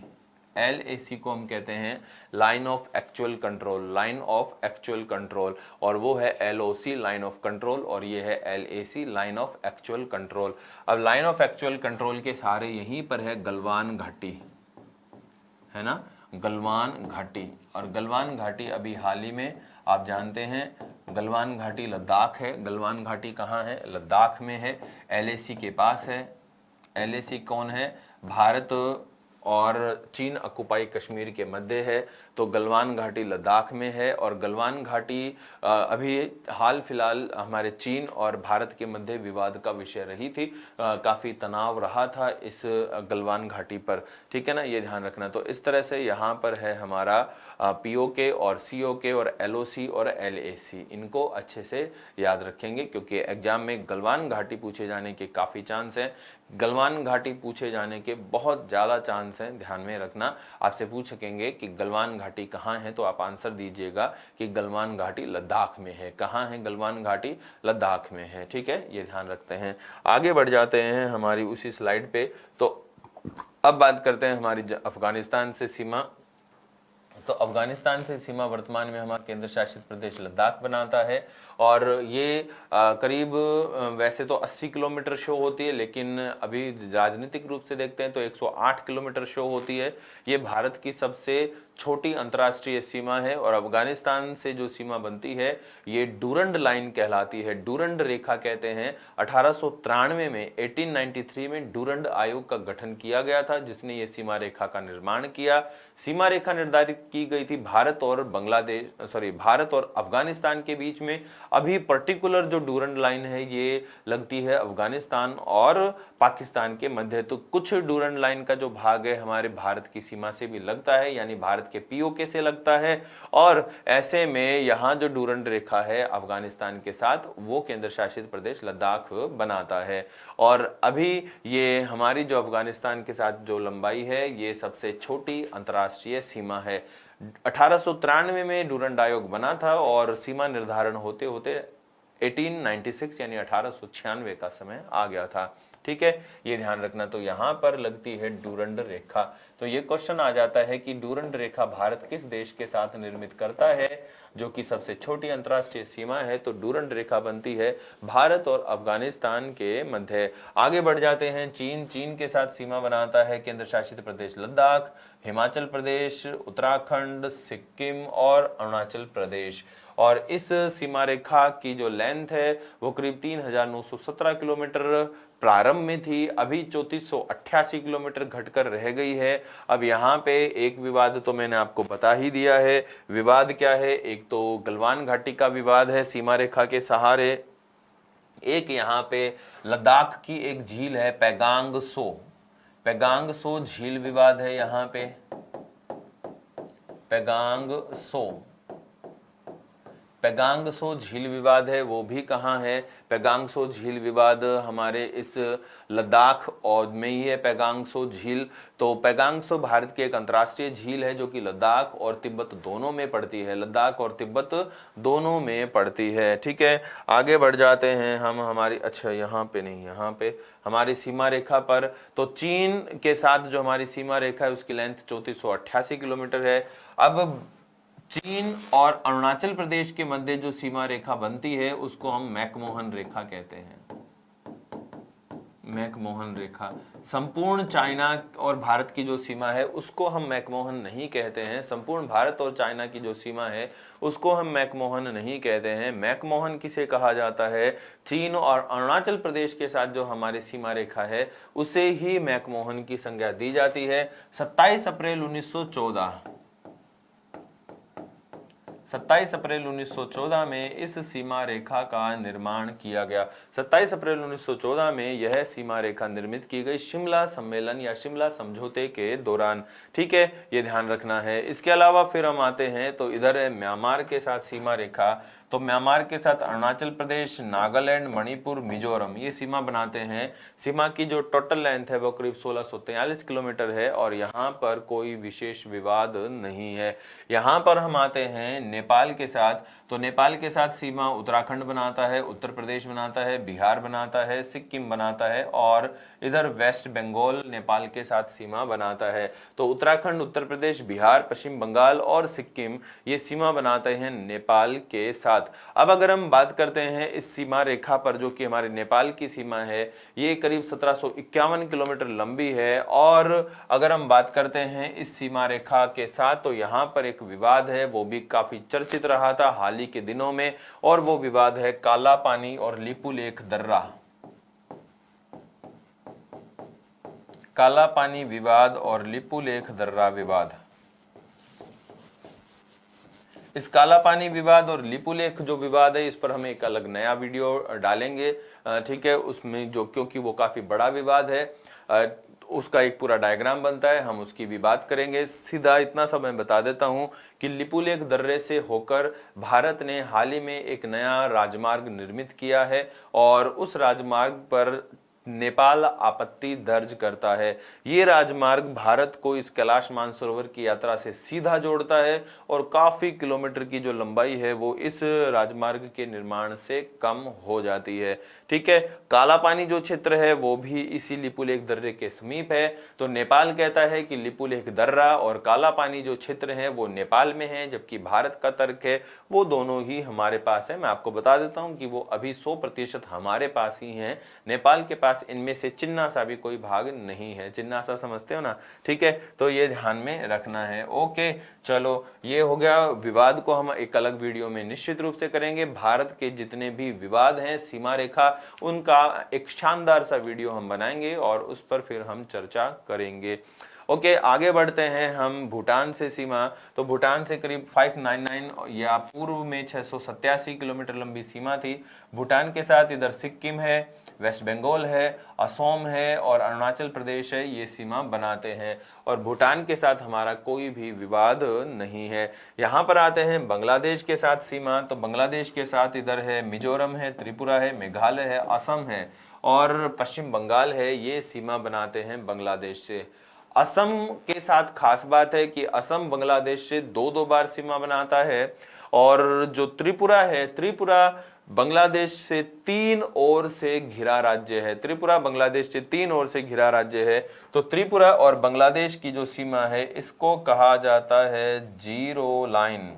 LAC को हम कहते हैं line of actual control, line of actual control, और वो है LOC लाइन ऑफ कंट्रोल और ये है LAC line of actual control. अब लाइन ऑफ एक्चुअल कंट्रोल के सहारे यहीं पर है गलवान घाटी, है ना, गलवान घाटी। और गलवान घाटी अभी हाल ही में आप जानते हैं गलवान घाटी लद्दाख है। गलवान घाटी कहाँ है? लद्दाख में है, LAC के पास है। LAC कौन है? भारत और चीन ऑक्युपाई कश्मीर के मध्य है। तो गलवान घाटी लद्दाख में है और गलवान घाटी अभी हाल फिलहाल हमारे चीन और भारत के मध्य विवाद का विषय रही थी। काफ़ी तनाव रहा था इस गलवान घाटी पर। ठीक है ना, ये ध्यान रखना। तो इस तरह से यहाँ पर है हमारा POK और COK और LOC और LAC। इनको अच्छे से याद रखेंगे क्योंकि एग्जाम में गलवान घाटी पूछे जाने के काफ़ी चांस हैं। गलवान घाटी पूछे जाने के बहुत ज़्यादा चांस हैं, ध्यान में रखना। आपसे पूछ सकेंगे कि गलवान घाटी कहाँ है, तो आप आंसर दीजिएगा कि गलवान घाटी लद्दाख में है। कहाँ है गलवान घाटी? लद्दाख में है। ठीक है, ये ध्यान रखते हैं। आगे बढ़ जाते हैं हमारी उसी स्लाइड पे। तो अब बात करते हैं हमारी अफगानिस्तान से सीमा। तो अफगानिस्तान से सीमा वर्तमान में हमारा केंद्र शासित प्रदेश लद्दाख बनाता है और ये करीब वैसे तो 80 किलोमीटर शो होती है, लेकिन अभी राजनीतिक रूप से देखते हैं तो 108 किलोमीटर शो होती है। ये भारत की सबसे छोटी अंतर्राष्ट्रीय सीमा है और अफगानिस्तान से जो सीमा बनती है ये डूरंड लाइन कहलाती है, डूरंड रेखा कहते हैं। 1893 में 1893 में डूरंड आयोग का गठन किया गया था जिसने ये सीमा रेखा का निर्माण किया। सीमा रेखा निर्धारित की गई थी भारत और भारत और अफगानिस्तान के बीच में। अभी पर्टिकुलर जो डूरंड लाइन है ये लगती है अफगानिस्तान और पाकिस्तान के मध्य। तो कुछ डूरंड लाइन का जो भाग है हमारे भारत की सीमा से भी लगता है, यानी भारत के POK से लगता है। और ऐसे में यहाँ जो डूरंड रेखा है अफगानिस्तान के साथ वो केंद्र शासित प्रदेश लद्दाख बनाता है। और अभी ये हमारी जो अफगानिस्तान के साथ जो लंबाई है ये सबसे छोटी अंतर्राष्ट्रीय सीमा है। 1893 में डूरंड आयोग बना था और सीमा निर्धारण होते होते 1896 यानी 1896 का समय आ गया था। ठीक है, ये ध्यान रखना। तो यहाँ पर लगती है डूरंड रेखा। तो ये क्वेश्चन आ जाता है कि डूरंड रेखा भारत किस देश के साथ निर्मित करता है जो कि सबसे छोटी अंतर्राष्ट्रीय सीमा है? तो डूरंड रेखा बनती है भारत और अफगानिस्तान के मध्य। आगे बढ़ जाते हैं। चीन के साथ सीमा बनाता है केंद्र शासित प्रदेश लद्दाख, हिमाचल प्रदेश, उत्तराखंड, सिक्किम और अरुणाचल प्रदेश। और इस सीमा रेखा की जो लेंथ है वो करीब 3917 किलोमीटर प्रारंभ में थी, अभी 3488 किलोमीटर घटकर रह गई है। अब यहाँ पे एक विवाद तो मैंने आपको बता ही दिया है। विवाद क्या है? एक तो गलवान घाटी का विवाद है सीमा रेखा के सहारे, एक यहाँ पे लद्दाख की एक झील है पैगांग सो झील विवाद है। यहाँ पे पैगांग सो झील विवाद है, वो भी कहाँ है? पैगांग सो झील विवाद हमारे इस लद्दाख और में ही है पैगांग सो झील। तो पैगांग सो भारत की एक अंतर्राष्ट्रीय झील है जो कि लद्दाख और तिब्बत दोनों में पड़ती है, लद्दाख और तिब्बत दोनों में पड़ती है। ठीक है, आगे बढ़ जाते हैं हम हमारी यहाँ पे नहीं, यहाँ पे हमारी सीमा रेखा पर। तो चीन के साथ जो हमारी सीमा रेखा है उसकी लेंथ 3488 किलोमीटर है। अब चीन और अरुणाचल प्रदेश के मध्य जो सीमा रेखा बनती है उसको हम मैकमोहन रेखा कहते हैं, मैकमोहन रेखा। संपूर्ण चाइना और भारत की जो सीमा है उसको हम मैकमोहन नहीं कहते हैं। संपूर्ण भारत और चाइना की जो सीमा है उसको हम मैकमोहन नहीं कहते हैं। मैकमोहन किसे कहा जाता है? चीन और अरुणाचल प्रदेश के साथ जो हमारी सीमा रेखा है उसे ही मैकमोहन की संज्ञा दी जाती है। 27 अप्रैल 1914 27 अप्रैल 1914 में इस सीमा रेखा का निर्माण किया गया। 27 अप्रैल 1914 में यह सीमा रेखा निर्मित की गई शिमला सम्मेलन या शिमला समझौते के दौरान। ठीक है, ये ध्यान रखना है। इसके अलावा फिर हम आते हैं तो इधर है म्यांमार के साथ सीमा रेखा। तो म्यांमार के साथ अरुणाचल प्रदेश, नागालैंड, मणिपुर, मिजोरम ये सीमा बनाते हैं। सीमा की जो टोटल लेंथ है वो करीब 1643 किलोमीटर है और यहाँ पर कोई विशेष विवाद नहीं है। यहाँ पर हम आते हैं नेपाल के साथ। तो नेपाल के साथ सीमा उत्तराखंड बनाता है, उत्तर प्रदेश बनाता है, बिहार बनाता है, सिक्किम बनाता है और इधर वेस्ट बंगाल नेपाल के साथ सीमा बनाता है। तो उत्तराखंड, उत्तर प्रदेश, बिहार, पश्चिम बंगाल और सिक्किम ये सीमा बनाते हैं नेपाल के साथ। अब अगर हम बात करते हैं इस सीमा रेखा पर जो कि हमारे नेपाल की सीमा है, ये करीब 1751 किलोमीटर लंबी है। और अगर हम बात करते हैं इस सीमा रेखा के साथ तो यहाँ पर एक विवाद है, वो भी काफी चर्चित रहा था हाल ही के दिनों में, और वो विवाद है काला पानी और लिपुलेख दर्रा। काला पानी विवाद और लिपुलेख दर्रा विवाद। इस काला पानी विवाद और लिपुलेख जो विवाद है इस पर हम एक अलग नया वीडियो डालेंगे। ठीक है, उसमें जो क्योंकि वो काफी बड़ा विवाद है, उसका एक पूरा डायग्राम बनता है, हम उसकी भी बात करेंगे। सीधा इतना सब मैं बता देता हूं कि लिपुलेख दर्रे से होकर भारत ने हाल ही में एक नया राजमार्ग निर्मित किया है और उस राजमार्ग पर नेपाल आपत्ति दर्ज करता है। ये राजमार्ग भारत को इस कैलाश मानसरोवर की यात्रा से सीधा जोड़ता है और काफी किलोमीटर की जो लंबाई है वो इस राजमार्ग के निर्माण से कम हो जाती है। ठीक है, काला पानी जो क्षेत्र है वो भी इसी लिपुलेख दर्रे के समीप है। तो नेपाल कहता है कि लिपुलेख दर्रा और काला पानी जो क्षेत्र है वो नेपाल में है, जबकि भारत का तर्क है वो दोनों ही हमारे पास है। मैं आपको बता देता हूं कि वो अभी 100% हमारे पास ही है, नेपाल के पास इनमें से चिन्ना सा भी कोई भाग नहीं है। चिन्ना सा समझते हो ना? ठीक है, तो ये ध्यान में रखना है। ओके, चलो ये हो गया। विवाद को हम एक अलग वीडियो में निश्चित रूप से करेंगे। भारत के जितने भी विवाद हैं सीमा रेखा, उनका एक शानदार सा वीडियो हम बनाएंगे और उस पर फिर हम चर्चा करेंगे। ओके, आगे बढ़ते हैं हम भूटान से सीमा। तो भूटान से करीब 599 या पूर्व में 687 किलोमीटर लंबी सीमा थी। भूटान के साथ इधर सिक्किम है, वेस्ट बंगाल है, असम है और अरुणाचल प्रदेश है, ये सीमा बनाते हैं और भूटान के साथ हमारा कोई भी विवाद नहीं है। यहाँ पर आते हैं बांग्लादेश के साथ सीमा। तो बांग्लादेश के साथ इधर है मिजोरम है, त्रिपुरा है, मेघालय है, असम है और पश्चिम बंगाल है, ये सीमा बनाते हैं बांग्लादेश से। असम के साथ खास बात है कि असम बांग्लादेश से दो बार सीमा बनाता है और जो त्रिपुरा है, त्रिपुरा बांग्लादेश से 3 ओर से घिरा राज्य है। त्रिपुरा बांग्लादेश से 3 ओर से घिरा राज्य है। तो त्रिपुरा और बांग्लादेश की जो सीमा है इसको कहा जाता है जीरो लाइन।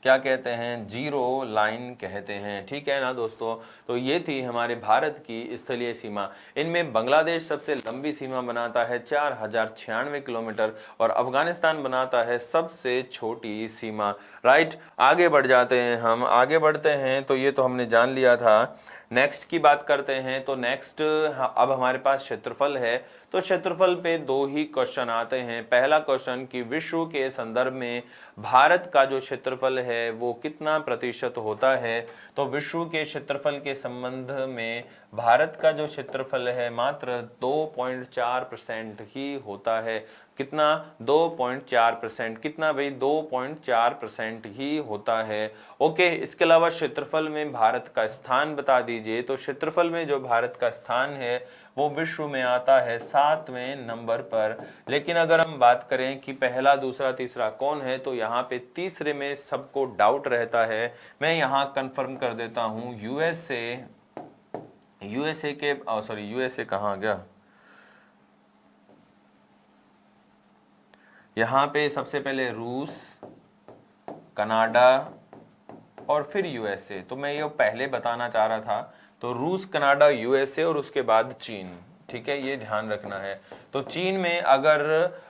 क्या कहते हैं? जीरो लाइन कहते हैं। ठीक है ना दोस्तों? तो ये थी हमारे भारत की स्थलीय सीमा। इनमें बांग्लादेश सबसे लंबी सीमा बनाता है 4096 किलोमीटर और अफगानिस्तान बनाता है सबसे छोटी सीमा। राइट, आगे बढ़ जाते हैं हम। आगे बढ़ते हैं तो ये तो हमने जान लिया था। नेक्स्ट की बात करते हैं। तो नेक्स्ट अब हमारे पास क्षेत्रफल है। तो क्षेत्रफल पे 2 ही क्वेश्चन आते हैं। पहला क्वेश्चन कि विश्व के संदर्भ में भारत का जो क्षेत्रफल है वो कितना प्रतिशत होता है? तो विश्व के क्षेत्रफल के संबंध में भारत का जो क्षेत्रफल है मात्र 2.4% ही होता है। कितना? 2.4%। कितना भाई? 2.4% ही होता है। ओके, इसके अलावा क्षेत्रफल में भारत का स्थान बता दीजिए। तो क्षेत्रफल में जो भारत का स्थान है वो विश्व में आता है 7वें नंबर पर। लेकिन अगर हम बात करें कि पहला, दूसरा, तीसरा कौन है, तो यहाँ पे तीसरे में सबको डाउट रहता है। मैं यहाँ कंफर्म कर देता हूँ, यूएसए के यूएसए कहाँ गया? यहाँ पे सबसे पहले रूस, कनाडा और फिर यूएसए। तो मैं ये पहले बताना चाह रहा था तो रूस, कनाडा, यूएसए और उसके बाद चीन। ठीक है, ये ध्यान रखना है। तो चीन में अगर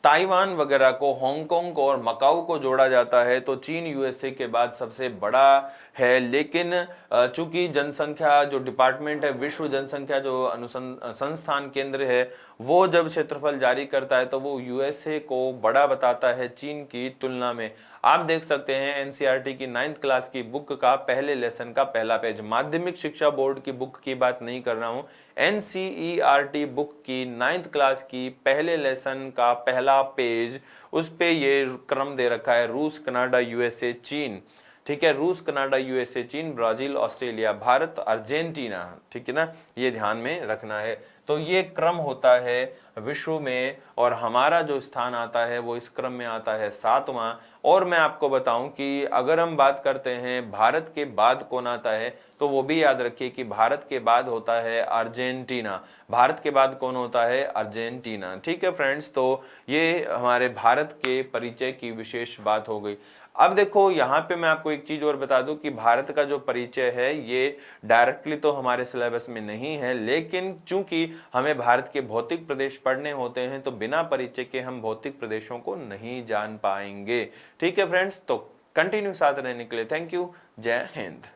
ताइवान वगैरह को, हांगकांग को और मकाऊ को जोड़ा जाता है तो चीन यूएसए के बाद सबसे बड़ा है। लेकिन चूंकि जनसंख्या जो डिपार्टमेंट है, विश्व जनसंख्या जो संस्थान केंद्र है, वो जब क्षेत्रफल जारी करता है तो वो यूएसए को बड़ा बताता है चीन की तुलना में। आप देख सकते हैं एनसीईआरटी की 9th क्लास की बुक का पहले लेसन का पहला पेज, माध्यमिक शिक्षा बोर्ड की बुक की बात नहीं कर रहा हूं, एनसीईआरटी बुक की 9th क्लास की पहले लेसन का पहला पेज, उस पे ये क्रम दे रखा है रूस, कनाडा, यूएसए, चीन। ठीक है, रूस, कनाडा, यूएसए, चीन, ब्राजील, ऑस्ट्रेलिया, भारत, अर्जेंटीना। ठीक है ना, ये ध्यान में रखना है। तो ये क्रम होता है विश्व में, और हमारा जो स्थान आता है वो इस क्रम में आता है 7वां। और मैं आपको बताऊं कि अगर हम बात करते हैं भारत के बाद कौन आता है, तो वो भी याद रखिए कि भारत के बाद होता है अर्जेंटीना। भारत के बाद कौन होता है? अर्जेंटीना। ठीक है फ्रेंड्स, तो ये हमारे भारत के परिचय की विशेष बात हो गई। अब देखो यहाँ पे मैं आपको एक चीज और बता दूं कि भारत का जो परिचय है ये डायरेक्टली तो हमारे सिलेबस में नहीं है, लेकिन चूंकि हमें भारत के भौतिक प्रदेश पढ़ने होते हैं तो बिना परिचय के हम भौतिक प्रदेशों को नहीं जान पाएंगे। ठीक है फ्रेंड्स, तो कंटिन्यू साथ रहने के लिए थैंक यू। जय हिंद।